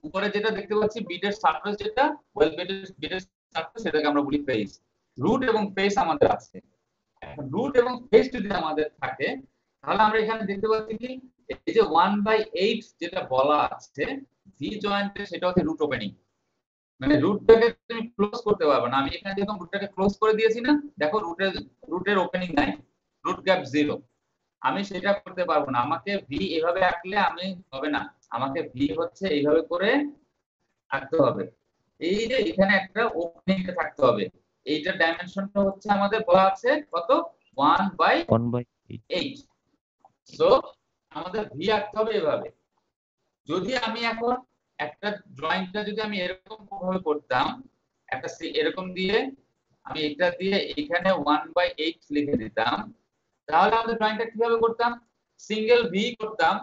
উপরে যেটা দেখতে পাচ্ছি বিটের সারফেস, যেটা ওয়েল বিটের সারফেস, সেটাকে আমরা বলি ফেস। রুট এবং ফেস আমাদের আছে। এখন রুট এবং ফেস যদি আমাদের থাকে তাহলে আমরা এখানে দেখতে পাচ্ছি কি এই যে 1/8 যেটা বলা আছে ভি জয়েন্টে, সেটা হচ্ছে রুট ওপেনিং, মানে রুটটাকে তুমি ক্লোজ করতে পারবে না। আমি এখানে যখন রুটটাকে ক্লোজ করে দিয়েছি না, দেখো রুটের ওপেনিং নাই, রুট গ্যাপ 0, আমি সেটা করতে পারবো না। আমাকে ভি এভাবে আঁকলে আমি হবে না, আমাকে ভি হচ্ছে এইভাবে করে আঁকতে হবে। এই যে এখানে একটা ওপেনিং থাকতে হবে, এইটার ডাইমেনশনটা হচ্ছে আমাদের বলা আছে কত? 1/8। সো আমাদের ভি আঁকতে হবে এভাবে। যদি আমি এখন একটা ড্রয়িংটা যদি আমি এরকম ভাবে করতাম, একটা এরকম দিয়ে আমি এটা দিয়ে এখানে 1/8 লিখে দিতাম, তাহলে আমাদের ড্রয়িংটা কিভাবে করতাম? সিঙ্গেল ভি করতাম,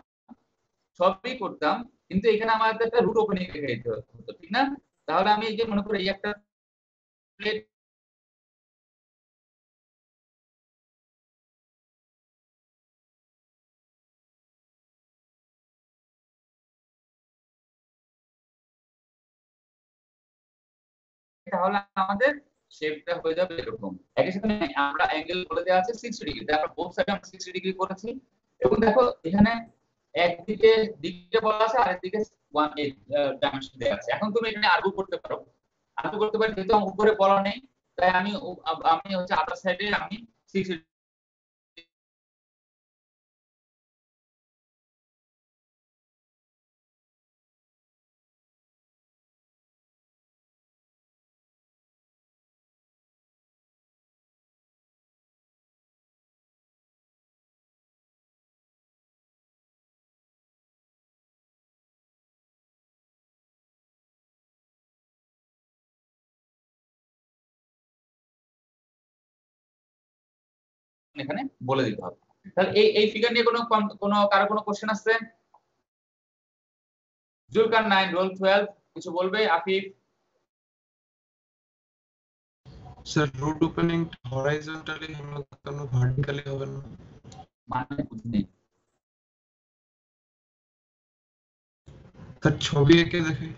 সবই করতাম, কিন্তু এখানে আমাদের একটা রুট ওপেনিং রেখে দিতে হতো, ঠিক না? তাহলে আমি এই যে মনে করি এই একটা প্লেট তাহলে আমাদের শেপটা হয়ে যাবে এরকম। একই সাথে আমরা অ্যাঙ্গেল বলে দেওয়া আছে 60 ডিগ্রি, তারপর বোথ সাইডে আমরা 60 ডিগ্রি করেছি। এবং দেখো এখানে একদিকে দিকটা বলা আছে, আরেকদিকে 1/8 ডাইমেনশন দেওয়া আছে। এখন তুমি এখানে আর্গু করতে পারো, যেহেতু আমার উপরে বলা নেই, তাই আমি হচ্ছে আদার সাইডে আমি 60 এখানে বলে দিতে হবে। তাহলে এই ফিগার নিয়ে কোনো কারো কোনো কোশ্চেন আছে? জুলকার 9 রোল 12 কিছু বলবে? Afif? Sir root opening horizontally হলো কেন ভার্টিক্যালি হবে না? মানে বুঝিনি। তার ছবি এঁকে দেখে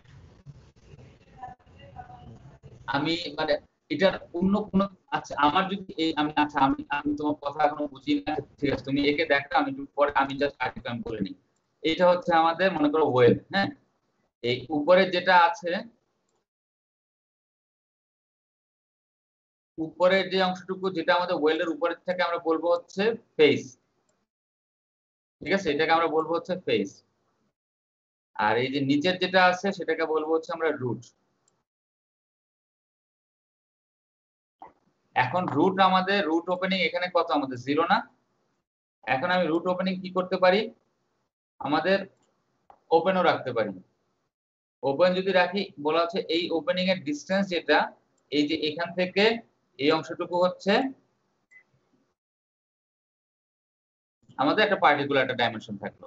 আমি মানে এটা অন্য কোনো, আচ্ছা আমার যদি আমি তোমার কথা এখনো বুঝি না, ঠিক আছে তুমি একে দেখো, আমি একটু পরে আমি জাস্ট আগে আমি বলে নিই। এটা হচ্ছে আমাদের মনে করো ওয়েল, হ্যাঁ, এই উপরে যেটা আছে, উপরের যে অংশটুকু যেটা আমাদের ওয়েলের উপরের থেকে আমরা বলবো হচ্ছে ফেস, ঠিক আছে, এটাকে আমরা বলবো হচ্ছে ফেস। আর এই যে নিচের যেটা আছে সেটাকে বলবো হচ্ছে আমরা রুট। এখন রুট আমাদের রুট ওপেনিং এখানে কত আমাদের 0 না? এখন আমি রুট ওপেনিং কি করতে পারি, আমাদের ওপেনও রাখতে পারি। ওপেন যদি রাখি বলা হচ্ছে এই ওপেনিং এর ডিসটেন্স যেটা, এই যে এখান থেকে এই অংশটুকু হচ্ছে আমাদের একটা পার্টিকুলার একটা ডাইমেনশন থাকলো।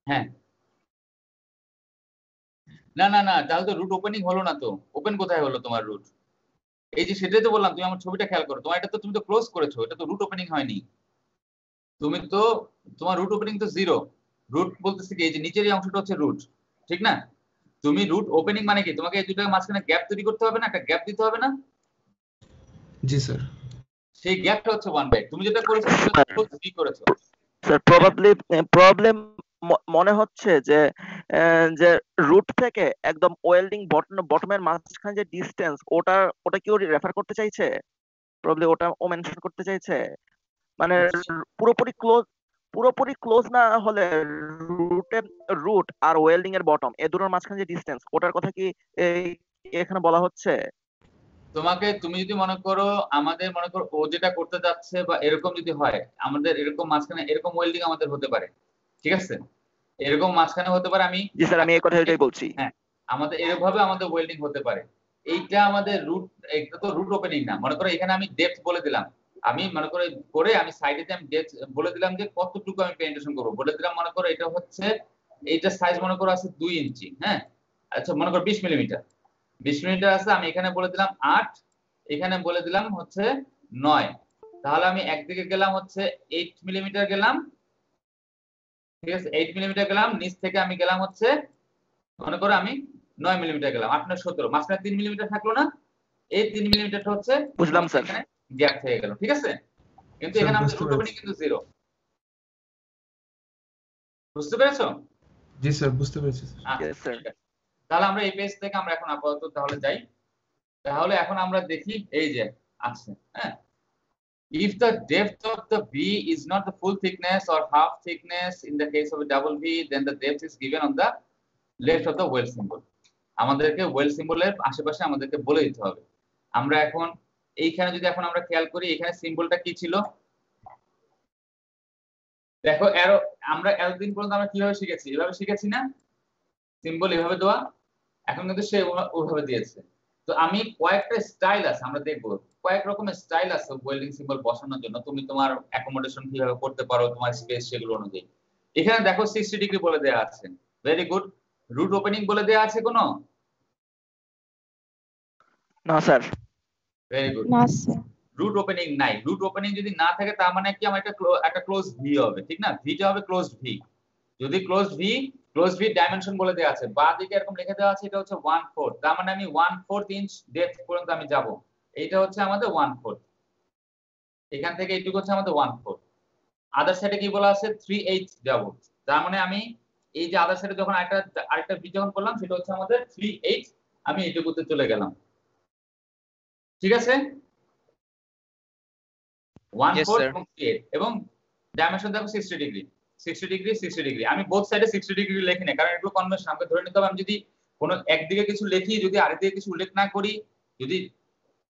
হ্যাঁ, না না না, তাহলে তো রুট ওপেনিং হলো না। তো ওপেন কোথায় হলো তোমার রুট? এই যে সেটাই তো বললাম, তুমি আমার ছবিটা খেয়াল করো, তোমার এটা তো তুমি তো ক্লোজ করেছো, এটা তো রুট ওপেনিং হয়নি। তুমি তো তোমার রুট ওপেনিং তো 0। রুট বলতেছে কি এই যে নিচের এই অংশটা হচ্ছে রুট, ঠিক না? তুমি রুট ওপেনিং মানে কি, তোমাকে এই দুটোর মাঝখানে গ্যাপ তৈরি করতে হবে না, একটা গ্যাপ দিতে হবে না? জি স্যার। সেই গ্যাপটা হচ্ছে 1/, তুমি যেটা করেছো সেটা ক্লোজ ভি করেছো। স্যার প্রবলেম মনে হচ্ছে যে যে রুট থেকে একদম ওয়েল্ডিং বটমের মাঝখানে যে ডিসটেন্স, ওটা কি ও রেফার করতে চাইছে? প্রবলেম ওটা ও মেনশন করতে চাইছে, মানে পুরোপুরি ক্লোজ না হলে রুট আর ওয়েল্ডিং এর বটম এ দুটোর মাঝখানে যে ডিসটেন্স, ওটার কথা কি এখানে বলা হচ্ছে? তুমি যদি মনে করো আমাদের মনে করো ও যেটা করতে যাচ্ছে বা এরকম যদি হয়, আমাদের এরকম মাঝখানে এরকম ওয়েল্ডিং আমাদের হতে পারে, ঠিক আছে, এরকম মাঝখানে হতে পারে। আমি জি স্যার, আমি এই কথাটাই বলছি। হ্যাঁ, আমাদের এরকম ভাবে আমাদের ওয়েল্ডিং হতে পারে। এইটা আমাদের রুট, এটা তো রুট ওপেনিং না। মনে করো এখানে আমি ডেপথ বলে দিলাম, আমি মনে করো করে আমি সাইডে আমি ডেপথ বলে দিলাম যে কতটুকু আমি পেনিট্রেশন করব বলে দিলাম। মনে করো এটা হচ্ছে এইটা সাইজ মনে করো আছে 2 ইঞ্চি, হ্যাঁ, আচ্ছা মনে করো 20 মিলিমিটার, 20 মিলিমিটার আছে, আমি এখানে বলে দিলাম 8, এখানে বলে দিলাম হচ্ছে 9। তাহলে আমি একদিকে গেলাম হচ্ছে 8 মিলিমিটার গেলাম, ঠিক আছে, 8 মিলিমিটার গেলাম, নিচ থেকে আমি গেলাম হচ্ছে মনে করো আমি 9 মিলিমিটার গেলাম, 8 9 17, মাঝখানে 3 মিলিমিটার থাকলো না? এই 3 মিলিমিটারটা হচ্ছে বুঝলাম স্যার। এখানে গ্যাপ থেকে গেল, ঠিক আছে, কিন্তু এখানে আমাদের রুট ওপেনিং কিন্তু 0। বুঝতে পেরেছো? জি স্যার, বুঝতে পেরেছি স্যার। আচ্ছা, Yes, sir. ঠিক আছে। তাহলে আমরা এই পেজ থেকে আমরা এখন আপাতত তাহলে যাই। তাহলে এখন আমরা দেখি এই যে আছে, হ্যাঁ, if the depth of the V is not the full thickness or half thickness in the case of a double V, then the depth is given on the left of the well symbol. আমাদেরকে ওয়েল সিম্বলের আশেপাশে আমাদেরকে বলে দিতে হবে। আমরা এখন এইখানে যদি এখন আমরা খেয়াল করি, এখানে সিম্বলটা কি ছিল দেখো, অ্যারো। আমরা এতদিন পর্যন্ত আমরা কিভাবে শিখেছি, এভাবে শিখেছি না, সিম্বল এভাবে দেওয়া। এখন কিন্তু সে ওভাবে দিয়েছে। তো আমি কয়েকটা স্টাইল আছে, আমরা দেখবো কয়েক রকমের স্টাইল আছে ওয়েল্ডিং সিম্বল বসানোর জন্য। তুমি তোমার অ্যাকোমোডেশন কিভাবে করতে পারো, তোমার স্পেস সেগুলো অনুযায়ী। এখানে দেখো 60 ডিগ্রি বলে দেওয়া আছে, ভেরি গুড। রুট ওপেনিং বলে দেওয়া আছে কোনো? না স্যার। ভেরি গুড, না স্যার। রুট ওপেনিং নাই। রুট ওপেনিং যদি না থাকে তার মানে কি আমার একটা ক্লোজ ভি হবে, ঠিক না? ভিটা হবে ক্লোজড ভি। যদি ক্লোজড ভি ডাইমেনশন বলে দেওয়া আছে, বাঁ দিকে এরকম লিখে দেওয়া আছে এটা হচ্ছে 1/4, তার মানে আমি 1/4 ইঞ্চ ডেপথ পর্যন্ত আমি যাব। এইটা হচ্ছে আমাদের 1/4, এখান থেকে এইটুকু হচ্ছে আমাদের 1/4। আদার সাইডে কি বলা আছে 3/8 যাব, তার মানে আমি এই যে আদার সাইডে যখন আরেকটা ভি যখন করলাম সেটা হচ্ছে আমাদের 3/8, আমি এইটুকুতে চলে গেলাম, ঠিক আছে? 1/4 sir. এবং 3/8 এবং ডাইমেনশন দেখো 60 ডিগ্রি 60 ডিগ্রি 60 ডিগ্রি। আমি বোথ সাইডে 60 ডিগ্রি লিখি না, কারণ এগুলো কনভেনশন। আমাকে ধরে নিতে হবে আমি যদি কোনো একদিকে কিছু লিখি, যদি আরেকদিকে কিছু উল্লেখ না করি, যদি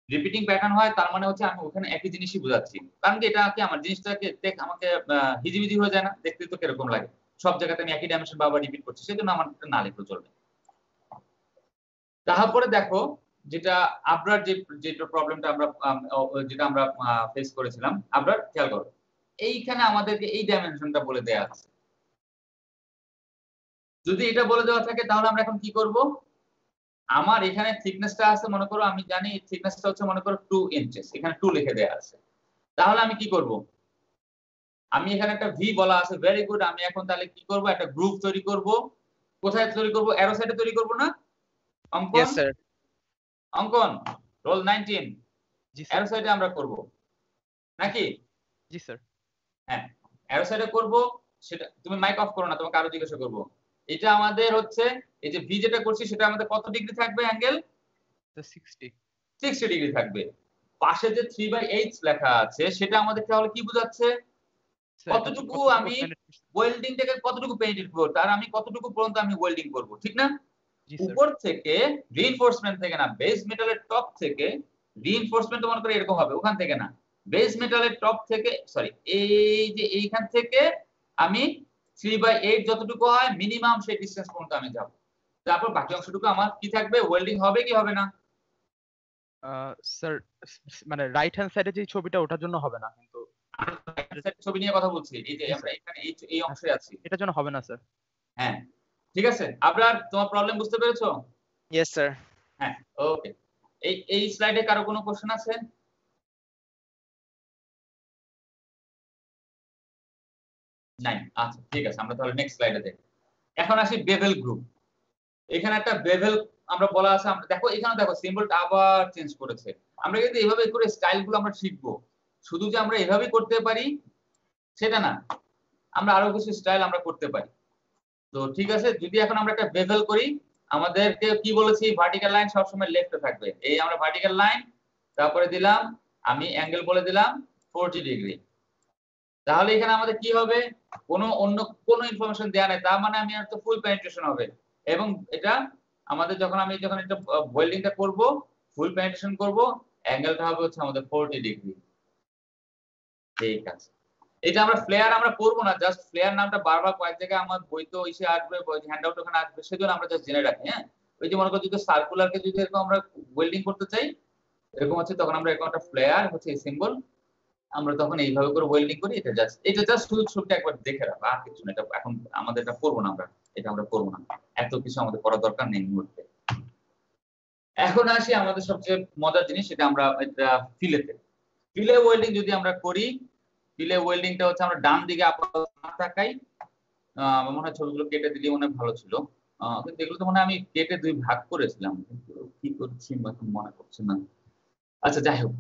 রিপিটিং প্যাটার্ন হয়, তার মানে হচ্ছে আমি ওখানে একই জিনিসই বোঝাচ্ছি। কারণ কি এটা কি আমার জিনিসটাকে আমাকে হিজিবিজি হয়ে যায় না, দেখতে তো কিরকম লাগে, সব জায়গাতে আমি একই ডাইমেনশন বারবার রিপিট করছি, সেজন্য আমার না লিখলেও চলবে। তারপরে দেখো যেটা আবরার যেটা প্রবলেমটা আমরা যেটা আমরা ফেস করেছিলাম, আবরার খেয়াল করো, এইখানে আমাদেরকে এই ডাইমেনশনটা বলে দেয়া আছে। যদি এটা বলে দেওয়া থাকে তাহলে আমরা এখন কি করব, আমার এখানে থিকনেসটা আছে, মনে করো আমি জানি থিকনেসটা হচ্ছে মনে করো 2 ইঞ্চেস, এখানে 2 লিখে দেয়া আছে। তাহলে আমি কি করব, আমি এখানে একটা ভি বলা আছে, ভেরি গুড। আমি এখন তাহলে কি করব, একটা গ্রুপ তৈরি করব। কোথায় তৈরি করব, অ্যারো সাইডে তৈরি করব না? অঙ্কন ইয়েস স্যার। অঙ্কন রোল 19 জি স্যার। অ্যারো সাইডে আমরা করব নাকি? জি স্যার। হ্যাঁ, অ্যারো সাইডে করব। সেটা তুমি মাইক অফ করো না, তোমাকে আরো জিজ্ঞাসা করব। এটা আমাদের হচ্ছে এই যে ভি যেটা করছি সেটা আমাদের কত ডিগ্রি থাকবে অ্যাঙ্গেল? 60 ডিগ্রি থাকবে। পাশে যে 3/8 লেখা আছে সেটা আমাদের তাহলে কি বোঝাচ্ছে, কতটুকু আমি ওয়েল্ডিংটাকে কতটুকু পেনিট্রেট করব, তার আমি কতটুকু পর্যন্ত আমি ওয়েল্ডিং করব, ঠিক না? উপর থেকে রিইনফোর্সমেন্ট থেকে না, বেস মেটালের টপ থেকে রিইনফোর্সমেন্ট মনে করে এরকম হবে, ওখান থেকে না, বেস মেটালের টপ থেকে সরি এই যে এইখান থেকে আমি 3/8 যতটুকু হয় মিনিমাম সেই ডিসটেন্স পর্যন্ত আমি যাব। তারপর বাকি অংশটুকু আমার কি থাকবে, ওয়েল্ডিং হবে কি হবে না? স্যার মানে রাইট হ্যান্ড সাইডে যে ছবিটা ওটার জন্য হবে না, কিন্তু ছবি নিয়ে কথা বলছি, এই যে আমরা এখানে এই অংশে আছি, এটার জন্য হবে না স্যার। হ্যাঁ ঠিক আছে। আপনার তোমার প্রবলেম বুঝতে পেরেছো? Yes sir. হ্যাঁ ওকে। এই স্লাইডে কারো কোনো কোশ্চেন আছে? নাই, আচ্ছা ঠিক আছে, আমরা তাহলে নেক্সট স্লাইডে দেখি। এখন আসি বেভেল গ্রুপ। এখানে একটা বেভেল আমরা বলা আছে, আমরা দেখো এখানে দেখো সিম্বলটা আবার চেঞ্জ করেছে। আমরা কিন্তু এইভাবে করে স্টাইলগুলো আমরা শিখবো, শুধু যে আমরা এভাবেই করতে পারি সেটা না, আমরা আরো কিছু স্টাইল আমরা করতে পারি। তো ঠিক আছে, যদি এখন আমরা একটা বেভেল করি, আমাদেরকে কি বলেছি, ভার্টিক্যাল লাইন সবসময় লেফটে থাকবে। এই আমরা ভার্টিক্যাল লাইন, তারপরে দিলাম আমি অ্যাঙ্গেল বলে দিলাম 40 ডিগ্রি। তাহলে এখানে আমাদের কি হবে, অন্য কোনো ইনফরমেশন দেয়া নাই, তার মানে আমি তো ফুল পেনিট্রেশন হবে। এবং এটা আমাদের যখন এটা ওয়েল্ডিংটা করব, ফুল পেনিট্রেশন করব, অ্যাঙ্গেলটা হবে হচ্ছে আমাদের 40 ডিগ্রি। ঠিক আছে, এটা আমরা ফ্লেয়ার আমরা করব না, জাস্ট ফ্লেয়ার নামটা বারবার কয়েক জায়গায় আমার বইতে এসে আসবে, হ্যান্ডআউট ওখানে আসবে, সেজন্য আমরা জাস্ট জেনে রাখি। হ্যাঁ, ওই যে মনে করো যদি সার্কুলারকে যদি এরকম আমরা ওয়েল্ডিং করতে চাই এরকম হচ্ছে, তখন আমরা এরকম একটা ফ্লেয়ার হচ্ছে এই সিম্বল, আমরা তখন এইভাবে করে ওয়েল্ডিং করি। এটা জাস্ট শুধু ছবিটা একবার দেখে রাখো, আর কিছু না। এটা এখন আমাদের এটা করবো না, আমরা করবো না, এত কিছু আমাদের করার দরকার নেই মুহূর্তে। এখন আসি আমাদের সবচেয়ে মজার জিনিস, সেটা আমরা এটা ফিলে ওয়েল্ডিং যদি আমরা করি, ফিলে ওয়েল্ডিংটা হচ্ছে আমরা ডান দিকে আপাতত তাকাই। আমার মনে হয় ছবিগুলো কেটে দিলে মনে হয় ভালো ছিল, কিন্তু এগুলো তো মনে হয় আমি কেটে 2 ভাগ করেছিলাম, কিন্তু কি করছি এখন মনে পড়ছে না। আচ্ছা যাই হোক,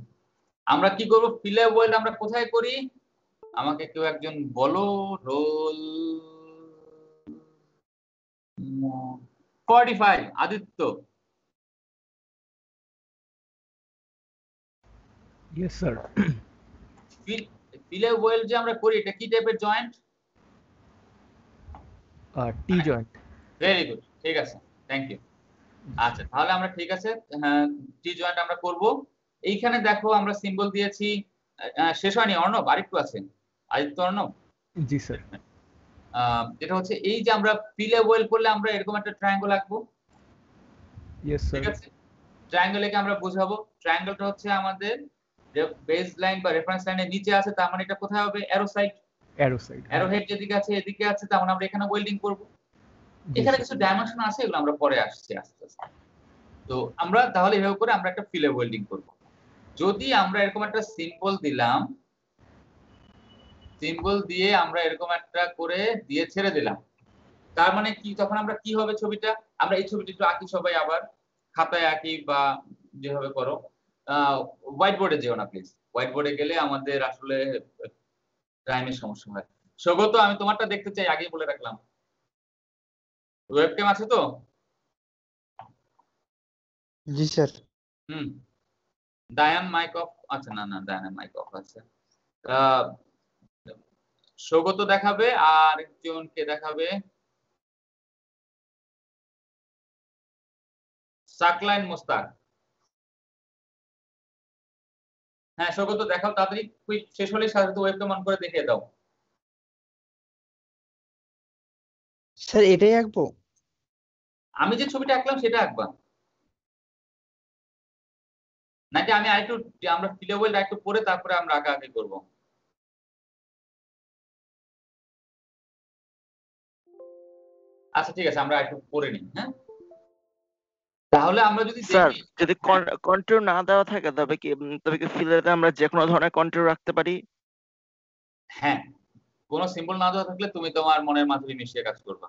আমরা কি করব, ফিলে ওয়েল্ড আমরা কোথায় করি, আমাকে কেউ একজন বলো। Roll 45 Aditya. Yes sir. Fillet weld যে আমরা করি এটা কি টাইপের joint? T joint. Very good, ঠিক আছে, থ্যাংক ইউ। আচ্ছা তাহলে আমরা ঠিক আছে, হ্যাঁ টি জয়েন্ট আমরা করব। এইখানে দেখো আমরা সিম্বল দিয়েছি, শেষ হয়নি অর্ণব, আরেকটু আছে, আদিত্য অর্ণব। জি স্যার। যেটা হচ্ছে এই যে আমরা ফিলে ওয়েল্ড করলে আমরা এরকম একটা ট্রায়াঙ্গল আঁকবো। Yes sir. ঠিক আছে, ট্রায়াঙ্গল একে আমরা বুঝাবো। ট্রায়াঙ্গলটা হচ্ছে আমাদের বেস লাইন বা রেফারেন্স লাইনের নিচে আছে, তার মানে এটা কোথায় হবে, অ্যারো সাইড। অ্যারো হেড যেদিকে আছে এদিকে আছে, তার মানে আমরা এখানে ওয়েল্ডিং করব। এখানে কিছু ডাইমেনশন আছে, এগুলো আমরা পরে আসছি আস্তে আস্তে। তো আমরা তাহলে এভাবে করে আমরা একটা ফিলে ওয়েল্ডিং করব। যদি আমরা এরকম একটা সিম্বল দিলাম, সিম্বল দিয়ে আমরা এরকম একটা করে দিয়ে ছেড়ে দিলাম, তার মানে কি, তখন আমরা কি হবে ছবিটা, আমরা এই ছবিটা একটু আঁকি সবাই, আবার খাতায় আঁকি বা যেভাবে করো। হোয়াইট বোর্ডে যেও না প্লিজ, হোয়াইট বোর্ডে গেলে আমাদের আসলে টাইমের সমস্যা হয়। সৌগত আমি তোমারটা দেখতে চাই, আগেই বলে রাখলাম। ওয়েবক্যাম আছে তো? জি স্যার। ডায়ান মাইক অফ, আচ্ছা না ডায়ানের মাইক অফ আছে। সৌগত দেখাবে, আর একজনকে দেখাবে সাকলাইন মোস্তাক। হ্যাঁ সৌগত দেখাও তাড়াতাড়ি, কুইক শেষ হলে সাথে ওয়েবক্যাম অন করে দেখিয়ে দাও। স্যার এটাই আঁকবো? আমি যে ছবিটা আঁকলাম সেটা আঁকবা নাকি আমি আরেকটু, আমরা ফিলে ওয়েল্ড একটু পরে তারপরে আমরা আঁকাআঁকি করবো? আচ্ছা ঠিক আছে, আমরা একটু করে নিই। হ্যাঁ, তাহলে আমরা যদি স্যার দেখি, যদি কন্ট্রোল না দেওয়া থাকে তবে কি ফিলেতে আমরা যে কোনো ধরনের কন্ট্রোল রাখতে পারি? হ্যাঁ, কোনো সিম্বল না দেওয়া থাকলে তুমি তোমার মনের মাধুরী মিশিয়ে কাজ করবা,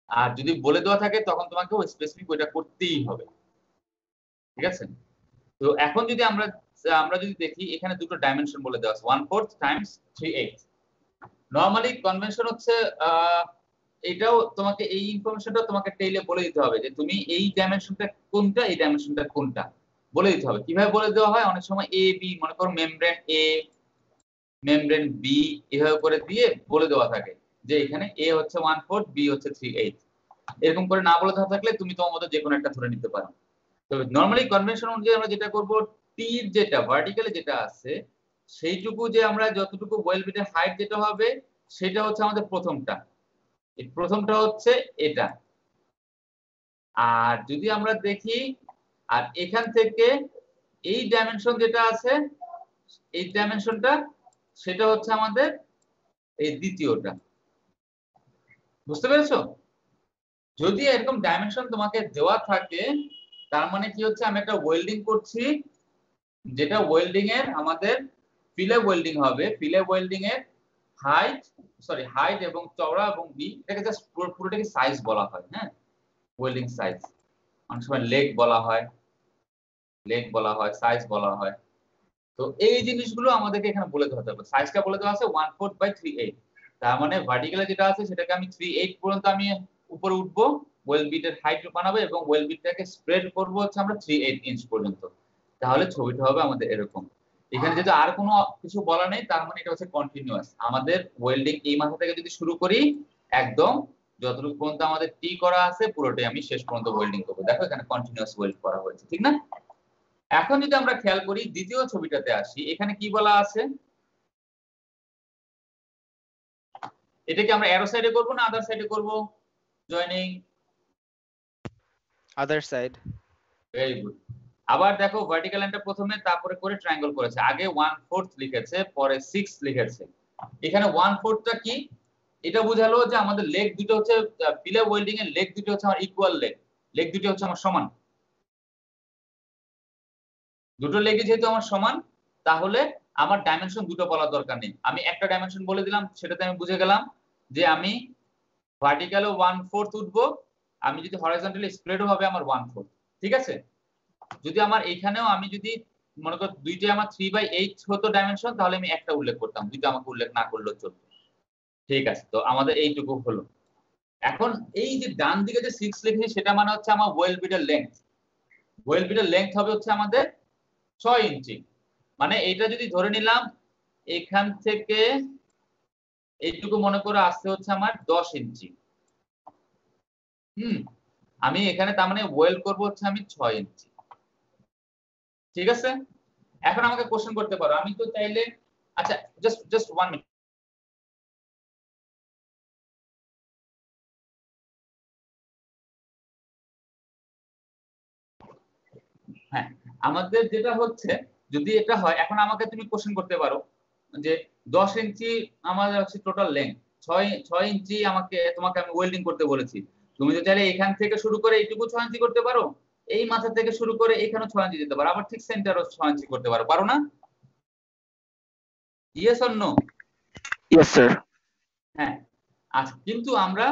আর যদি বলে দেওয়া থাকে তখন তোমাকে ওই স্পেসিফিক ওইটা করতেই হবে। ঠিক আছে, তো এখন যদি আমরা যদি দেখি এখানে দুটো ডাইমেনশন বলে দেওয়া আছে 1/4 টাইমস 3/8। নরমালি কনভেনশন হচ্ছে এটাও তোমাকে, এই ইনফরমেশনটা তোমাকে টেইলে বলে দিতে হবে যে তুমি এই ডাইমেনশনটা কোনটা, এই ডাইমেনশনটা কোনটা বলে দিতে হবে। কিভাবে বলে দেওয়া হয়, অনেক সময় এ বি, মনে করো মেমব্রেন এ মেমব্রেন বি এভাবে করে দিয়ে বলে দেওয়া থাকে যে এখানে এ হচ্ছে 1/4, বি হচ্ছে 3/8। এরকম করে না বলে দেওয়া থাকলে তুমি তোমার মতো যে কোনো একটা ধরে নিতে পারো। তবে নরমালি কনভেনশন অনুযায়ী আমরা যেটা করব, টির যেটা ভার্টিক্যালি যেটা আছে সেইটুকু, যে আমরা যতটুকু ওয়েল বিটের হাইট যেটা হবে সেটা হচ্ছে আমাদের প্রথমটা, এই প্রথমটা হচ্ছে এটা। আর যদি আমরা দেখি, আর এখান থেকে এই ডাইমেনশন যেটা আছে, এই ডাইমেনশনটা সেটা হচ্ছে আমাদের এই দ্বিতীয়টা। বুঝতে পেরেছো? যদি এরকম ডাইমেনশন তোমাকে দেওয়া থাকে তার মানে কি হচ্ছে, আমি একটা ওয়েল্ডিং করছি, যেটা ওয়েল্ডিং এর আমাদের ফিলে ওয়েল্ডিং হবে। ফিলে ওয়েল্ডিং এর হাইট এবং চওড়া এবং বি, এটাকে জাস্ট পুরোটাকে সাইজ বলা হয়। হ্যাঁ, ওয়েল্ডিং সাইজ, অনেক সময় লেগ বলা হয়, সাইজ বলা হয়। তো এই জিনিসগুলো আমাদেরকে এখানে বলে দিতে হবে। সাইজটা বলে দেওয়া আছে 1/4/3/8, তার মানে ভার্টিক্যালি যেটা আছে সেটাকে আমি 3/8 পর্যন্ত আমি উপরে উঠবো, ওয়েল বিটের হাইট বানাবো এবং ওয়েল বিটটাকে স্প্রেড করব হচ্ছে আমরা 3/8 ইঞ্চ পর্যন্ত। তাহলে ছবিটা হবে আমাদের এরকম। এখানে যদি আর কোনো কিছু বলা নেই তার মানে এটা হচ্ছে কন্টিনিউয়াস। আমাদের ওয়েল্ডিং এই মাথা থেকে যদি শুরু করি একদম যতটুকু পর্যন্ত আমাদের টি করা আছে পুরোটাই আমি শেষ পর্যন্ত ওয়েল্ডিং করবো। দেখো এখানে কন্টিনিউয়াস ওয়েল্ড করা হয়েছে, ঠিক না? এখন যদি আমরা খেয়াল করি দ্বিতীয় ছবিটাতে আসি, এখানে কি বলা আছে, এটাকে আমরা অ্যারো সাইডে করব না আদার সাইডে করব? Joining other side. Very good. আবার দেখো ভার্টিক্যাল লাইনটা প্রথমে, তারপরে করে ট্রায়াঙ্গেল করেছে, আগে 1/4 লিখেছে, পরে 6 লিখেছে। এখানে 1/4টা কি, এটা বোঝালো যে আমাদের লেগ দুটো হচ্ছে, ফিলে ওয়েল্ডিং এর লেগ দুটো হচ্ছে আমার ইকুয়াল লেগ দুটো হচ্ছে আমার সমান। দুটো লেগে যেহেতু আমার সমান, তাহলে আমার ডাইমেনশন দুটো বলার দরকার নেই, আমি একটা ডাইমেনশন বলে দিলাম, সেটাতে আমি বুঝে গেলাম যে আমি ভার্টিক্যালও 1/4 উঠবো, আমি যদি হরাইজন্টালি স্প্রেডও হবে আমার 1/4। ঠিক আছে, যদি আমার এখানেও আমি যদি মনে কর দুইটাই আমার 3/8 হতো ডাইমেনশন, তাহলে আমি একটা উল্লেখ করতাম, দুইটা আমাকে উল্লেখ না করলেও চলতো। ঠিক আছে, তো আমাদের এইটুকু হলো। এখন এই যে ডান দিকে যে 6 লিখেছি সেটা মানে হচ্ছে আমার ওয়েল বিটের লেংথ। ওয়েল বিটের লেংথ হবে হচ্ছে আমাদের 6 ইঞ্চি। মানে এটা যদি ধরে নিলাম এখান থেকে এইটুকু মনে করে আসতে হচ্ছে আমার 10 ইঞ্চি। আমি এখানে তার মানে ওয়েল্ড করব হচ্ছে আমি 6 ইঞ্চি। ঠিক আছে, এখন আমাকে কোশ্চেন করতে পারো, আমি তো চাইলে, আচ্ছা জাস্ট 1 মিনিট। হ্যাঁ, আমাদের যেটা হচ্ছে, যদি এটা হয়, এখন আমাকে তুমি কোশ্চেন করতে পারো যে 10 ইঞ্চি আমাদের হচ্ছে টোটাল লেন্থ, 6 ইঞ্চি তোমাকে আমি ওয়েল্ডিং করতে বলেছি। তুমি তো চাইলে এখান থেকে শুরু করে এইটুকু 6 ইঞ্চি করতে পারো, এই মাথা থেকে শুরু করে এখানেও 6 ইঞ্চি দিতে পারো, আবার ঠিক সেন্টারও 6 ইঞ্চি করতে পারো, পারো না? Yes or no? Yes sir. হ্যাঁ, আচ্ছা, কিন্তু আমরা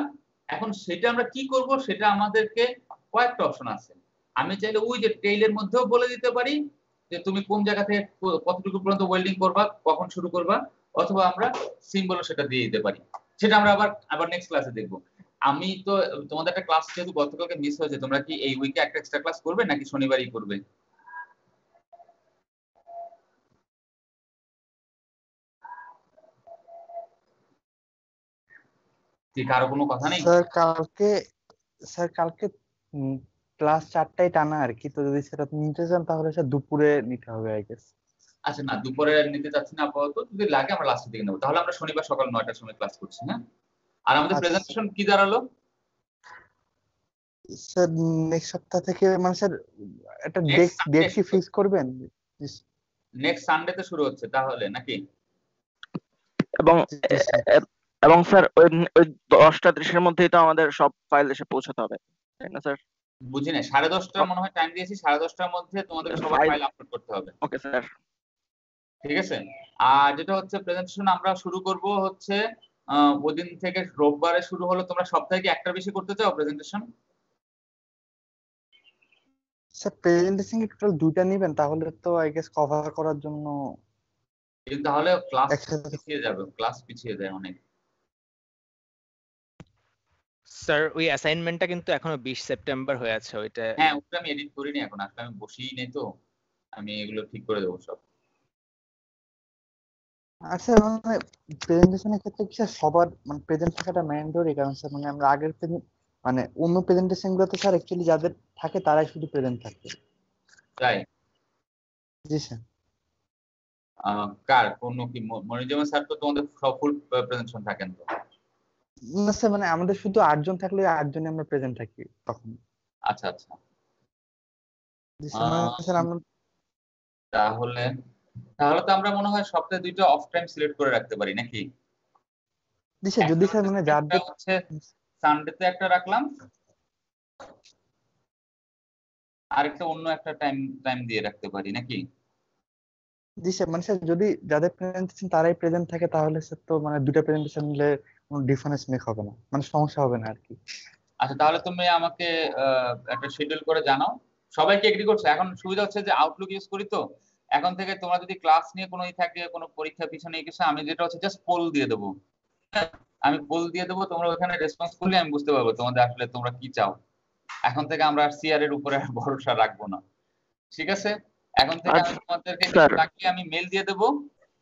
এখন সেটা আমরা কি করব, সেটা আমাদেরকে কয়েকটা অপশন আছে। আমি চাইলে ওই যে টেইলের মধ্যেও বলে দিতে পারি যে তুমি কোন জায়গা থেকে কতটুকু পর্যন্ত ওয়েল্ডিং করবা, কখন শুরু করবা, অথবা আমরা সিম্বলও সেটা দিয়ে দিতে পারি। সেটা আমরা আবার নেক্সট ক্লাসে দেখব। আমি তো তোমাদের একটা ক্লাস যেহেতু গতকালকে মিস হয়েছে, তোমরা কি এই উইকে একটা এক্সট্রা ক্লাস করবে নাকি শনিবারই করবে? কি কারো কোনো কথা নেই? স্যার কালকে ক্লাস 4টায় টানা আর কি, তো যদি সেটা নিতে চান তাহলে স্যার দুপুরে নিতে হবে আই গেস। আচ্ছা, না দুপুরে নিতে চাচ্ছি না আপাতত, যদি লাগে আমরা লাস্টের দিকে নেব। তাহলে আমরা শনিবার সকাল 9টার সময় ক্লাস করছি। হ্যাঁ, আর আমাদের প্রেজেন্টেশন কি দাঁড়ালো? স্যার নেক্সট সপ্তাহ থেকে, মানে স্যার একটা ডেট কি ফিক্স করবেন? নেক্সট সানডে তে শুরু হচ্ছে তাহলে নাকি? এবং এবং স্যার ওই 10টা 30-এর মধ্যেই তো আমাদের সব ফাইল এসে পৌঁছাতে হবে, তাই না স্যার? বুঝি না, 10:30 মনে হয় টাইম দিয়েছি, 10:30টার মধ্যে তোমাদের সবার ফাইল, ফাইল আপলোড করতে হবে। Okay sir. ঠিক আছে। আর যেটা হচ্ছে প্রেজেন্টেশন আমরা শুরু করব হচ্ছে ওদিন থেকে, রোববারে শুরু হলো। তোমরা সপ্তাহে কি একটার বেশি করতে চাও প্রেজেন্টেশন? স্যার প্রেজেন্টেশন কি টোটাল 2টা নেবেন? তাহলে তো আই গেস কভার করার জন্য কিন্তু তাহলে ক্লাস একসাথে। পিছিয়ে যাবে, ক্লাস পিছিয়ে যায় অনেক। স্যার ওই অ্যাসাইনমেন্টটা কিন্তু এখনো 20 সেপ্টেম্বর হয়ে আছে, ওইটা হ্যাঁ, ওটা আমি এডিট করিনি এখন, আসলে আমি বসিই নেই তো, আমি এগুলো ঠিক করে দেবো সব। আচ্ছা, মানে প্রেজেন্টেশনের ক্ষেত্রে কি স্যার সবার মানে প্রেজেন্ট থাকাটা ম্যান্ডেটরি? কারণ স্যার মানে আমরা আগের মানে অন্য প্রেজেন্টেশন গুলোতে স্যার অ্যাকচুয়ালি যাদের থাকে তারাই শুধু প্রেজেন্ট থাকে। তাই? জি স্যার। কার কোন কি মনিরুজ্জামান স্যার তো তোমাদের সব ফুল প্রেজেন্টেশন থাকেন তো? না স্যার, মানে আমাদের শুধু 8 জন থাকলে 8 জনই আমরা প্রেজেন্ট থাকি তখন। আচ্ছা আচ্ছা। জি স্যার, মানে স্যার আমরা তাহলে তাহলে তো আমরা মনে হয় সপ্তাহে 2টা অফ টাইম সিলেক্ট করে রাখতে পারি নাকি? জি স্যার, যদি স্যার মানে একটা হচ্ছে সানডেতে একটা রাখলাম, আরেকটা অন্য একটা টাইম টাইম দিয়ে রাখতে পারি নাকি? জি স্যার, মানে স্যার যদি যাদের প্রেজেন্টেশন তারাই প্রেজেন্ট থাকে তাহলে স্যার তো মানে 2টা প্রেজেন্টেশন নিলে কোনো ডিফারেন্স মেক হবে না, মানে সমস্যা হবে না আর কি। আচ্ছা, তাহলে তুমি আমাকে একটা শিডিউল করে জানাও। সবাইকে এগ্রি করছো? এখন সুবিধা হচ্ছে যে আউটলুক ইউজ করি তো, এখন থেকে তোমরা যদি ক্লাস নিয়ে কোনো থাকে, কোনো পরীক্ষা পিছনে কিছু, আমি যেটা হচ্ছে জাস্ট পোল দিয়ে দেবো। হ্যাঁ, আমি পোল দিয়ে দেবো, তোমরা ওখানে রেসপন্স করলে আমি বুঝতে পারবো তোমাদের আসলে তোমরা কি চাও। এখন থেকে আমরা সিআর এর উপরে ভরসা রাখবো না, ঠিক আছে? এখন থেকে আমি তোমাদেরকে কিছু লাগলে আমি মেইল দিয়ে দেবো,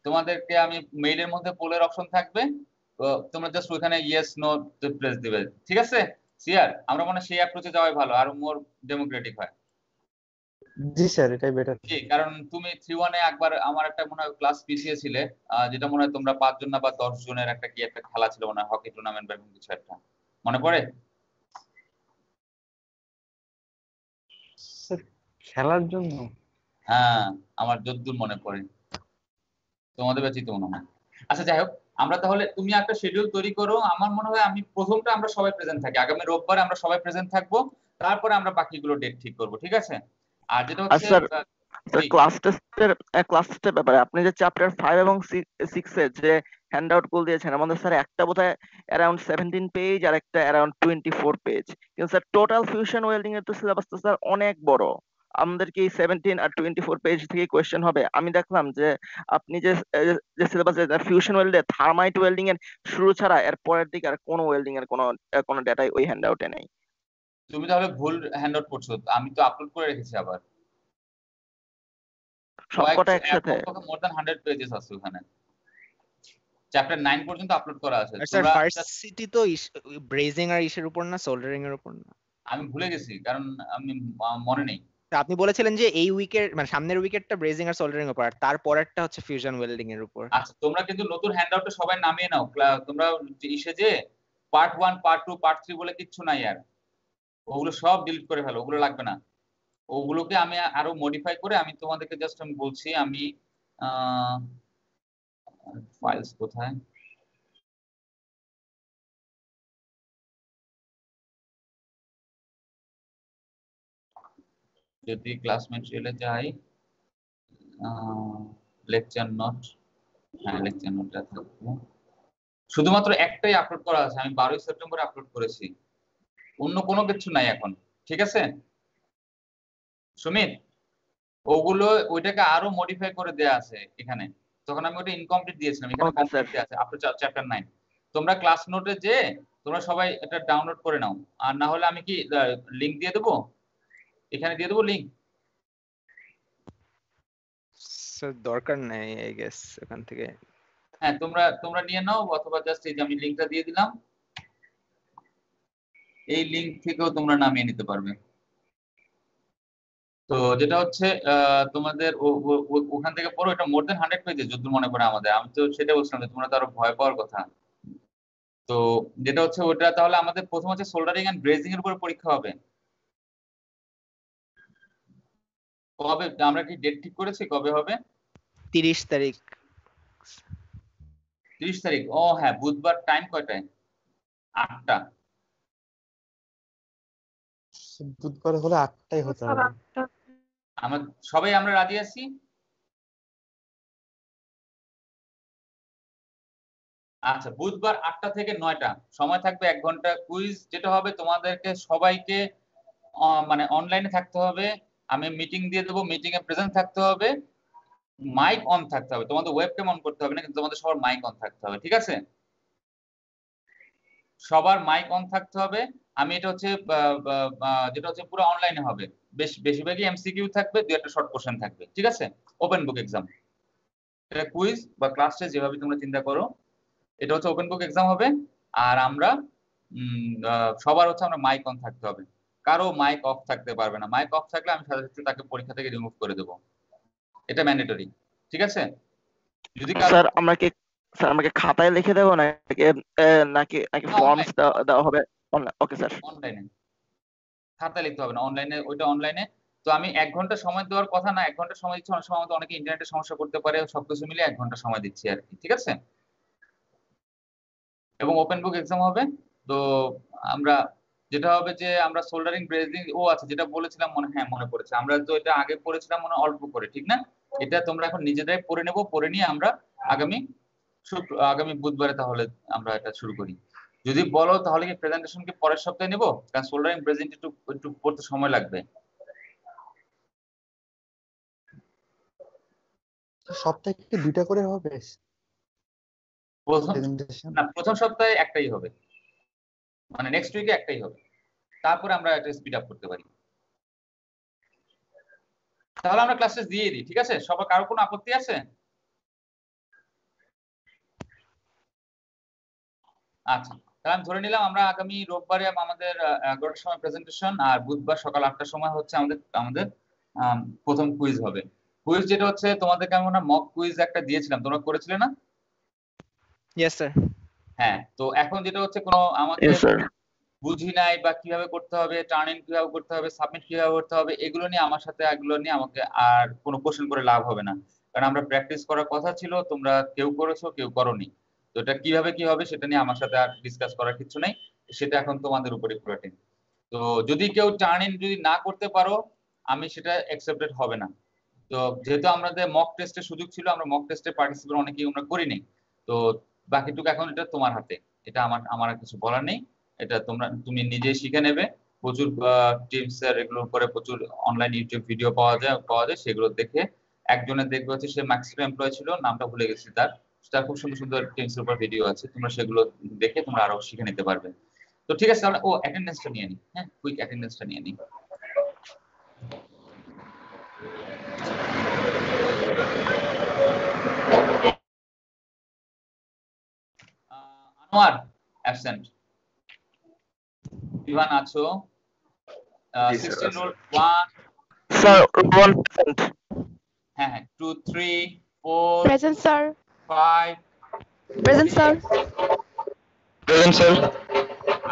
তোমাদেরকে আমি মেইলের মধ্যে পোলের অপশন থাকবে, তোমরা জাস্ট ওখানে ইয়েস নো প্রেস দিবে, ঠিক আছে? সিআর, আমরা মনে হয় সেই অ্যাপ্রোচে যাওয়াই ভালো, আর মোর ডেমোক্রেটিক হয়। জি স্যার, এটাই বেটার। কারণ তুমি 3-1 এ একবার আমার একটা মনে হয় ক্লাস পিছিয়ে ছিলে, যেটা মনে হয় তোমরা 5 জন না বা 10 জনের একটা কি একটা খেলা ছিল মনে হয়, হকি টুর্নামেন্ট বা এরকম কিছু একটা, মনে পড়ে? স্যার খেলার জন্য? হ্যাঁ, আমার যদ্দূর মনে পড়ে, তোমাদের ব্যতীত মনে হয়। আচ্ছা যাই হোক, আমরা তাহলে তুমি একটা শিডিউল তৈরি করো। আমার মনে হয় আমি প্রথমটা আমরা সবাই প্রেজেন্ট থাকি, আগামী রোববারে আমরা সবাই প্রেজেন্ট থাকবো, তারপরে আমরা বাকিগুলো ডেট ঠিক করব, ঠিক আছে? আর যেটা হচ্ছে ক্লাস টেস্টের ব্যাপারে আপনি যে চ্যাপ্টার 5 এবং 6 এর যে হ্যান্ডআউট গুলো দিয়েছেন, আমাদের স্যার একটা বোধহয় অ্যারাউন্ড 17 পেজ আর একটা অ্যারাউন্ড 24 পেজ, কিন্তু স্যার টোটাল ফিউশন ওয়েল্ডিং এর তো সিলেবাস তো স্যার অনেক বড়, আমাদের কি 17 আর 24 পেজ থেকে কোয়েশ্চেন হবে? আমি দেখলাম যে আপনি যে সিলেবাসে ফিউশন ওয়েল্ডে থার্মাইট ওয়েল্ডিং এর শুরু ছাড়া এর পরের দিকে আর কোনো ওয়েল্ডিং এর কোনো ডেটাই ওই হ্যান্ডআউটে নেই। তুমি তাহলে ভুল হ্যান্ডআউট করছো, আমি তো আপলোড করে রেখেছি আবার সবকটা একসাথে। মোর দ্যান 100 পেজেস আছে ওখানে, চ্যাপ্টার 9 পর্যন্ত আপলোড করা আছে। স্যার ফার্স্ট সিটি তো ব্রেজিং আর ইসের উপর না, সোল্ডারিং এর উপর না? আমি ভুলে গেছি, কারণ আমি মনে নেই। আপনি বলেছিলেন যে এই উইকের মানে সামনের উইকেটটা ব্রেজিং আর সোল্ডারিং এর উপর, আর তারপরেরটা হচ্ছে ফিউশন ওয়েল্ডিং এর উপর। আচ্ছা, তোমরা কিন্তু নতুন হ্যান্ডআউটে সবাই নামিয়ে নাও, তোমরা ইসে যে পার্ট 1 পার্ট 2 পার্ট 3 বলে কিচ্ছু নাই আর, ওগুলো সব ডিলিট করে ফেলো, ওগুলো লাগবে না। ওগুলোকে আমি আরো মডিফাই করে আমি তোমাদেরকে জাস্ট আমি বলছি, আমি ফাইলস কোথায়, যদি ক্লাস ম্যাটেরিয়ালে যাই, লেকচার নোট, হ্যাঁ লেকচার নোটটা থাকবে, শুধুমাত্র একটাই আপলোড করা আছে, আমি 12 সেপ্টেম্বর আপলোড করেছি, অন্য কোনো কিছু নাই এখন, ঠিক আছে সুমিত? ওগুলো ওইটাকে আরো মডিফাই করে দেয়া আছে এখানে, তখন আমি ওটা ইনকমপ্লিট দিয়েছিলাম, এখানে কমপ্লিট দেয়া আছে আপ টু চ্যাপ্টার 9। তোমরা ক্লাস নোটে যে তোমরা সবাই এটা ডাউনলোড করে নাও, আর না হলে আমি কি লিংক দিয়ে দেবো, এখানে দিয়ে দেবো লিংক? স্যার দরকার নাই আই গেস ওখান থেকে। হ্যাঁ, তোমরা নিয়ে নাও, অথবা জাস্ট এই যে আমি লিংকটা দিয়ে দিলাম, এই লিংক থেকেও তোমরা নামিয়ে নিতে পারবে। তো যেটা হচ্ছে তোমাদের ওখান থেকে পড়ো, এটা মোর দেন 100 পেজে যদি মনে পড়ে আমাদের, আমি তো সেটা বলছিলাম যে তোমরা তো আরো ভয় পাওয়ার কথা। তো যেটা হচ্ছে ওটা তাহলে আমাদের প্রথম হচ্ছে সোল্ডারিং এন্ড ব্রেজিং এর উপর পরীক্ষা হবে। কবে, আমরা কি ডেট ঠিক করেছি কবে হবে? 30 তারিখ। 30 তারিখ, ও হ্যাঁ বুধবার, টাইম কয়টায়? 8টা। বুধবার হলে 8টাই হতে হবে। সবাই আমরা রাজি আছি? আচ্ছা, বুধবার 8টা থেকে 9টা সময় থাকবে, 1 ঘন্টা কুইজ। যেটা হবে তোমাদেরকে সবাইকে মানে অনলাইনে থাকতে হবে, আমি মিটিং দিয়ে দেবো, মিটিং এ প্রেজেন্ট থাকতে হবে, মাইক অন থাকতে হবে, তোমাদের ওয়েবক্যাম অন করতে হবে না, কিন্তু তোমাদের সবার মাইক অন থাকতে হবে, ঠিক আছে? সবার মাইক অন থাকতে হবে। আমি এটা হচ্ছে যেটা হচ্ছে পুরো অনলাইনে হবে, বেশিরভাগই এমসিকিউ থাকবে, 2-একটা শর্ট কোশ্চেন থাকবে, ঠিক আছে? ওপেন বুক এক্সাম, এটা কুইজ বা ক্লাস টেস্ট যেভাবে তোমরা চিন্তা করো, এটা হচ্ছে ওপেন বুক এক্সাম হবে। আর আমরা সবার হচ্ছে আমরা মাইক অন থাকতে হবে, কারো মাইক অফ থাকতে পারবে না। মাইক অফ থাকলে আমি সাথে সাথে তাকে পরীক্ষা থেকে রিমুভ করে দেবো, এটা ম্যান্ডেটরি, ঠিক আছে? যদি স্যার আমাকে খাতায় লিখে দেবো নাকি নাকি নাকি ফর্মস দেওয়া হবে? ওকে স্যার, অনলাইনে খাতা লিখতে হবে না, অনলাইনে, ওইটা অনলাইনে। তো আমি 1 ঘন্টা সময় দেওয়ার কথা না, 1 ঘন্টা সময় দিচ্ছি, অনেক সময় আমাদের অনেকে ইন্টারনেটের সমস্যা করতে পারে, সবকিছু মিলে 1 ঘন্টা সময় দিচ্ছি আর কি, ঠিক আছে? এবং ওপেন বুক এক্সাম হবে। তো আমরা যেটা হবে যে আমরা সোল্ডারিং ব্রেজিং, ও আচ্ছা যেটা বলেছিলাম মনে পড়েছে, আমরা তো এটা আগে পড়েছিলাম মনে অল্প করে, ঠিক না? এটা তোমরা এখন নিজেরাই পড়ে নেবো, পড়ে নিয়ে আমরা আগামী বুধবারে তাহলে আমরা এটা শুরু করি। যদি বলো তাহলে কি প্রেজেন্টেশন কি পরের সপ্তাহে নেবো? কারণ সোল্ডারিং ব্রেজিং একটু পড়তে সময় লাগবে। সপ্তাহে কি 2টা করে হবে প্রেজেন্টেশন? না, প্রথম সপ্তাহে একটাই হবে, মানে নেক্সট উইকে একটাই হবে, তারপরে আমরা এটা স্পিড আপ করতে পারি। তাহলে আমরা ক্লাস টেস্ট দিয়ে দিই, ঠিক আছে? সবার কারো কোনো আপত্তি আছে? আচ্ছা, তাহলে আমি ধরে নিলাম আমরা আগামী রোববারে আমাদের 11টার সময় প্রেজেন্টেশন, আর বুধবার সকাল 8টার সময় হচ্ছে আমাদের প্রথম কুইজ হবে। কুইজ যেটা হচ্ছে তোমাদেরকে আমি মনে মক কুইজ একটা দিয়েছিলাম, তোমরা করেছিলে না? Yes sir. হ্যাঁ, তো এখন যেটা হচ্ছে কোনো আমাকে বুঝি নাই বা কিভাবে করতে হবে, টার্ন ইন কিভাবে করতে হবে, সাবমিট কিভাবে করতে হবে, এগুলো নিয়ে আমাকে আর কোনো কোশ্চেন করে লাভ হবে না, কারণ আমরা প্র্যাকটিস করার কথা ছিল, তোমরা কেউ করেছো কেউ করোনি। তো এটা কিভাবে কি হবে সেটা নিয়ে আমার সাথে আর ডিসকাস করার কিছু নেই, সেটা এখন তোমাদের উপরে পুরোটাই। তো যদি কেউ টার্ন ইন যদি না করতে পারো, আমি সেটা অ্যাকসেপ্টেড হবে না। তো যেহেতু আমাদের মক টেস্টের সুযোগ ছিল, আমরা মক টেস্টে পার্টিসিপেট অনেকেই আমরা করিনি, তো বাকিটুকু এখন এটা তোমার হাতে, এটা আমার আর কিছু বলার নেই। এটা তুমি নিজে শিখে নেবে। প্রচুর টিপস এগুলোর উপরে প্রচুর অনলাইন ইউটিউব ভিডিও পাওয়া যায়, সেগুলো দেখে একজনের দেখবে হচ্ছে সে ম্যাক্সিমাম এমপ্লয় ছিল, নামটা ভুলে গেছি তার খুব সুন্দর সুন্দর টিপস এর উপর ভিডিও আছে, তোমরা সেগুলো দেখে তোমরা আরো শিখে নিতে পারবে। তো ঠিক আছে, আমরা অ্যাটেন্ডেন্সটা নিয়ে নিই। হ্যাঁ, কুইক অ্যাটেন্ডেন্সটা নিয়ে নিই। আনোয়ার অ্যাবসেন্ট, বিভান আছো? 16 রোল 1 স্যার 1%। হ্যাঁ 2 3 4 present sir. 5 present sir. Present sir.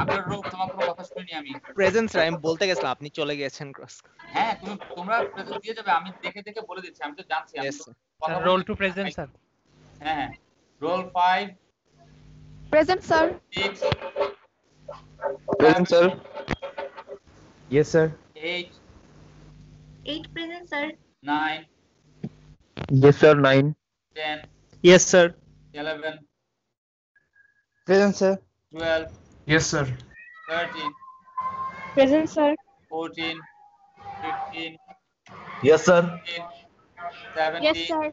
আপনার রোল, তোমার কোনো কথা শুনিনি আমি। প্রেজেন্ট স্যার, আমি বলতে গেছিলাম আপনি চলে গিয়েছেন ক্রস। হ্যাঁ, তোমরা প্রেজেন্ট দিয়ে যাবে, আমি দেখে বলে দিচ্ছি, আমি তো জানছি। Sir roll two present sir. হ্যাঁ, roll 5 present sir. 6 present sir. Yes, sir. 8 present sir. 9 Yes, sir. 9. 10 Yes, sir. 11 present sir. 12 Yes, sir. 13 Present, sir. 14 15 Yes, sir. 17 Yes, sir.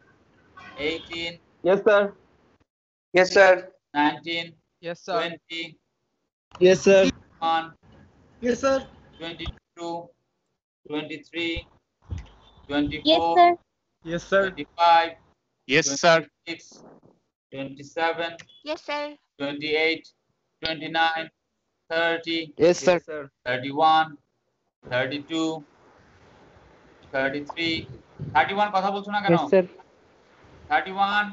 18 Yes, sir. Yes, sir. 19 Yes, sir. 20 Yes, sir. 21 Yes, sir. 22 23 24 Yes, sir. Yes, sir. 25 Yes, sir. 26 27 Yes sir. 28 29 30 Yes, sir. 31 32 33 31 কথা বলছো না কেন? Yes, sir. 31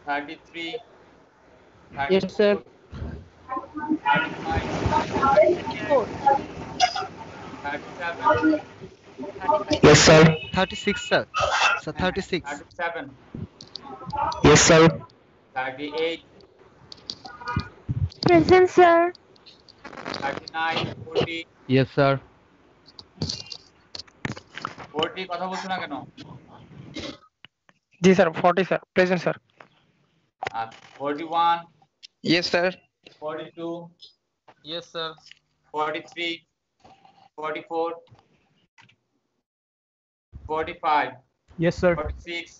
33 Yes, sir. 37 Yes, sir. 36 sir. Sir 36। 37 Yes, sir. 38, Present, sir. 39, 40, Yes, sir. 40 কথা বলছো না কেন? জি sir 40 sir present sir 41, yes sir 42, Yes, sir. 43, 44, 45, Yes, sir. 46,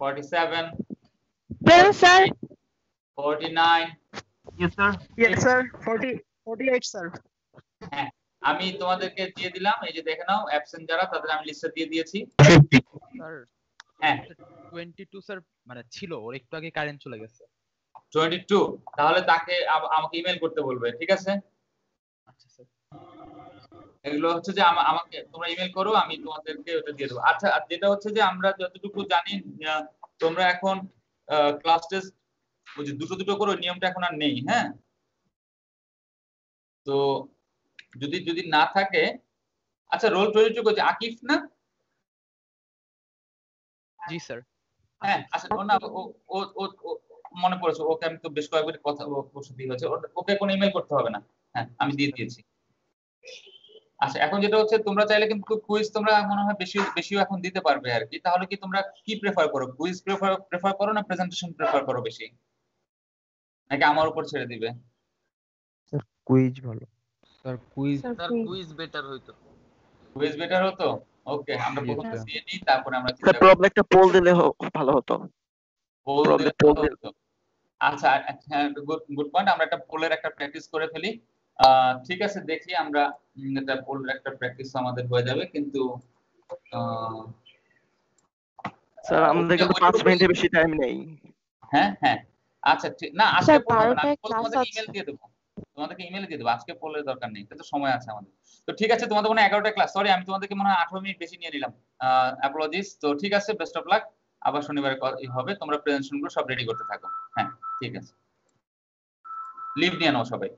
47, Present, sir. 49. Yes, sir. Yes sir 48 sir হ্যাঁ, আমি তোমাদেরকে দিয়ে দিলাম, এই যে দেখে নাও অ্যাবসেন্ট যারা তাদের আমি লিস্টে দিয়ে দিয়েছি। স্যার হ্যাঁ 22 স্যার মানে ছিল, ওর একটু আগে কারেন্ট চলে গেছে। 22, তাহলে তাকে আমাকে ইমেল করতে বলবে, ঠিক আছে? আচ্ছা স্যার। এগুলো হচ্ছে যে আমাকে তোমরা ইমেল করো, আমি তোমাদেরকে ওটা দিয়ে দেবো। আচ্ছা, আর যেটা হচ্ছে যে আমরা যতটুকু জানি তোমরা এখন ক্লাস টেস্ট ওই যে দুটো করে ওই নিয়মটা এখন আর নেই, হ্যাঁ? তো যদি না থাকে, আচ্ছা রোল 22 করছে আকিফ না? জি স্যার। হ্যাঁ, আচ্ছা না ও মনে পড়েছে, ওকে আমি তো বেশ কয়েকবার কথা ওর সাথে হয়েছে, ওকে কোনো ইমেল করতে হবে না। হ্যাঁ, আমি দিয়ে দিয়েছি। আচ্ছা, এখন যেটা হচ্ছে তোমরা চাইলে কিন্তু কুইজ তোমরা মনে হয় বেশিও এখন দিতে পারবে আর কি। তাহলে কি তোমরা কি প্রেফার করো, কুইজ প্রেফার করো না প্রেজেন্টেশন প্রেফার করো বেশি, নাকি আমার উপর ছেড়ে দিবে? স্যার কুইজ ভালো। স্যার কুইজ বেটার হইতো। কুইজ বেটার হতো। ওকে, আমরা Yes, প্রথমে sir. দিয়ে নিই, তারপরে আমরা স্যার প্রবলেম একটা পোল দিলে ভালো হতো। পোল দিলে পোল ভালো হতো। আচ্ছা, গুড পয়েন্ট, আমরা একটা পোলের একটা প্র্যাকটিস করে ফেলি। ঠিক আছে, দেখি আমরা এটা পোলের একটা প্র্যাকটিস আমাদের হয়ে যাবে, কিন্তু স্যার আমাদের কিন্তু 5 মিনিটের বেশি টাইম নেই। হ্যাঁ হ্যাঁ, আচ্ছা ঠিক না, আজকে স্যার পোল হবে না, 12টায় আমি ক্লাস তোমাদেরকে আছে। ইমেল দিয়ে দেবো, আজকে পোলের দরকার নেই, কিন্তু সময় আছে আমাদের। তো ঠিক আছে, তোমাদের মনে হয় 11টা ক্লাস, সরি আমি তোমাদেরকে মনে হয় 18 মিনিট বেশি নিয়ে নিলাম, অ্যাপোলজিস। তো ঠিক আছে, বেস্ট অফ লাক, আবার শনিবারে হবে, তোমরা প্রেজেন্টেশন গুলো সব রেডি করতে থাকো। হ্যাঁ ঠিক আছে, লিভ নিয়ে নাও সবাই।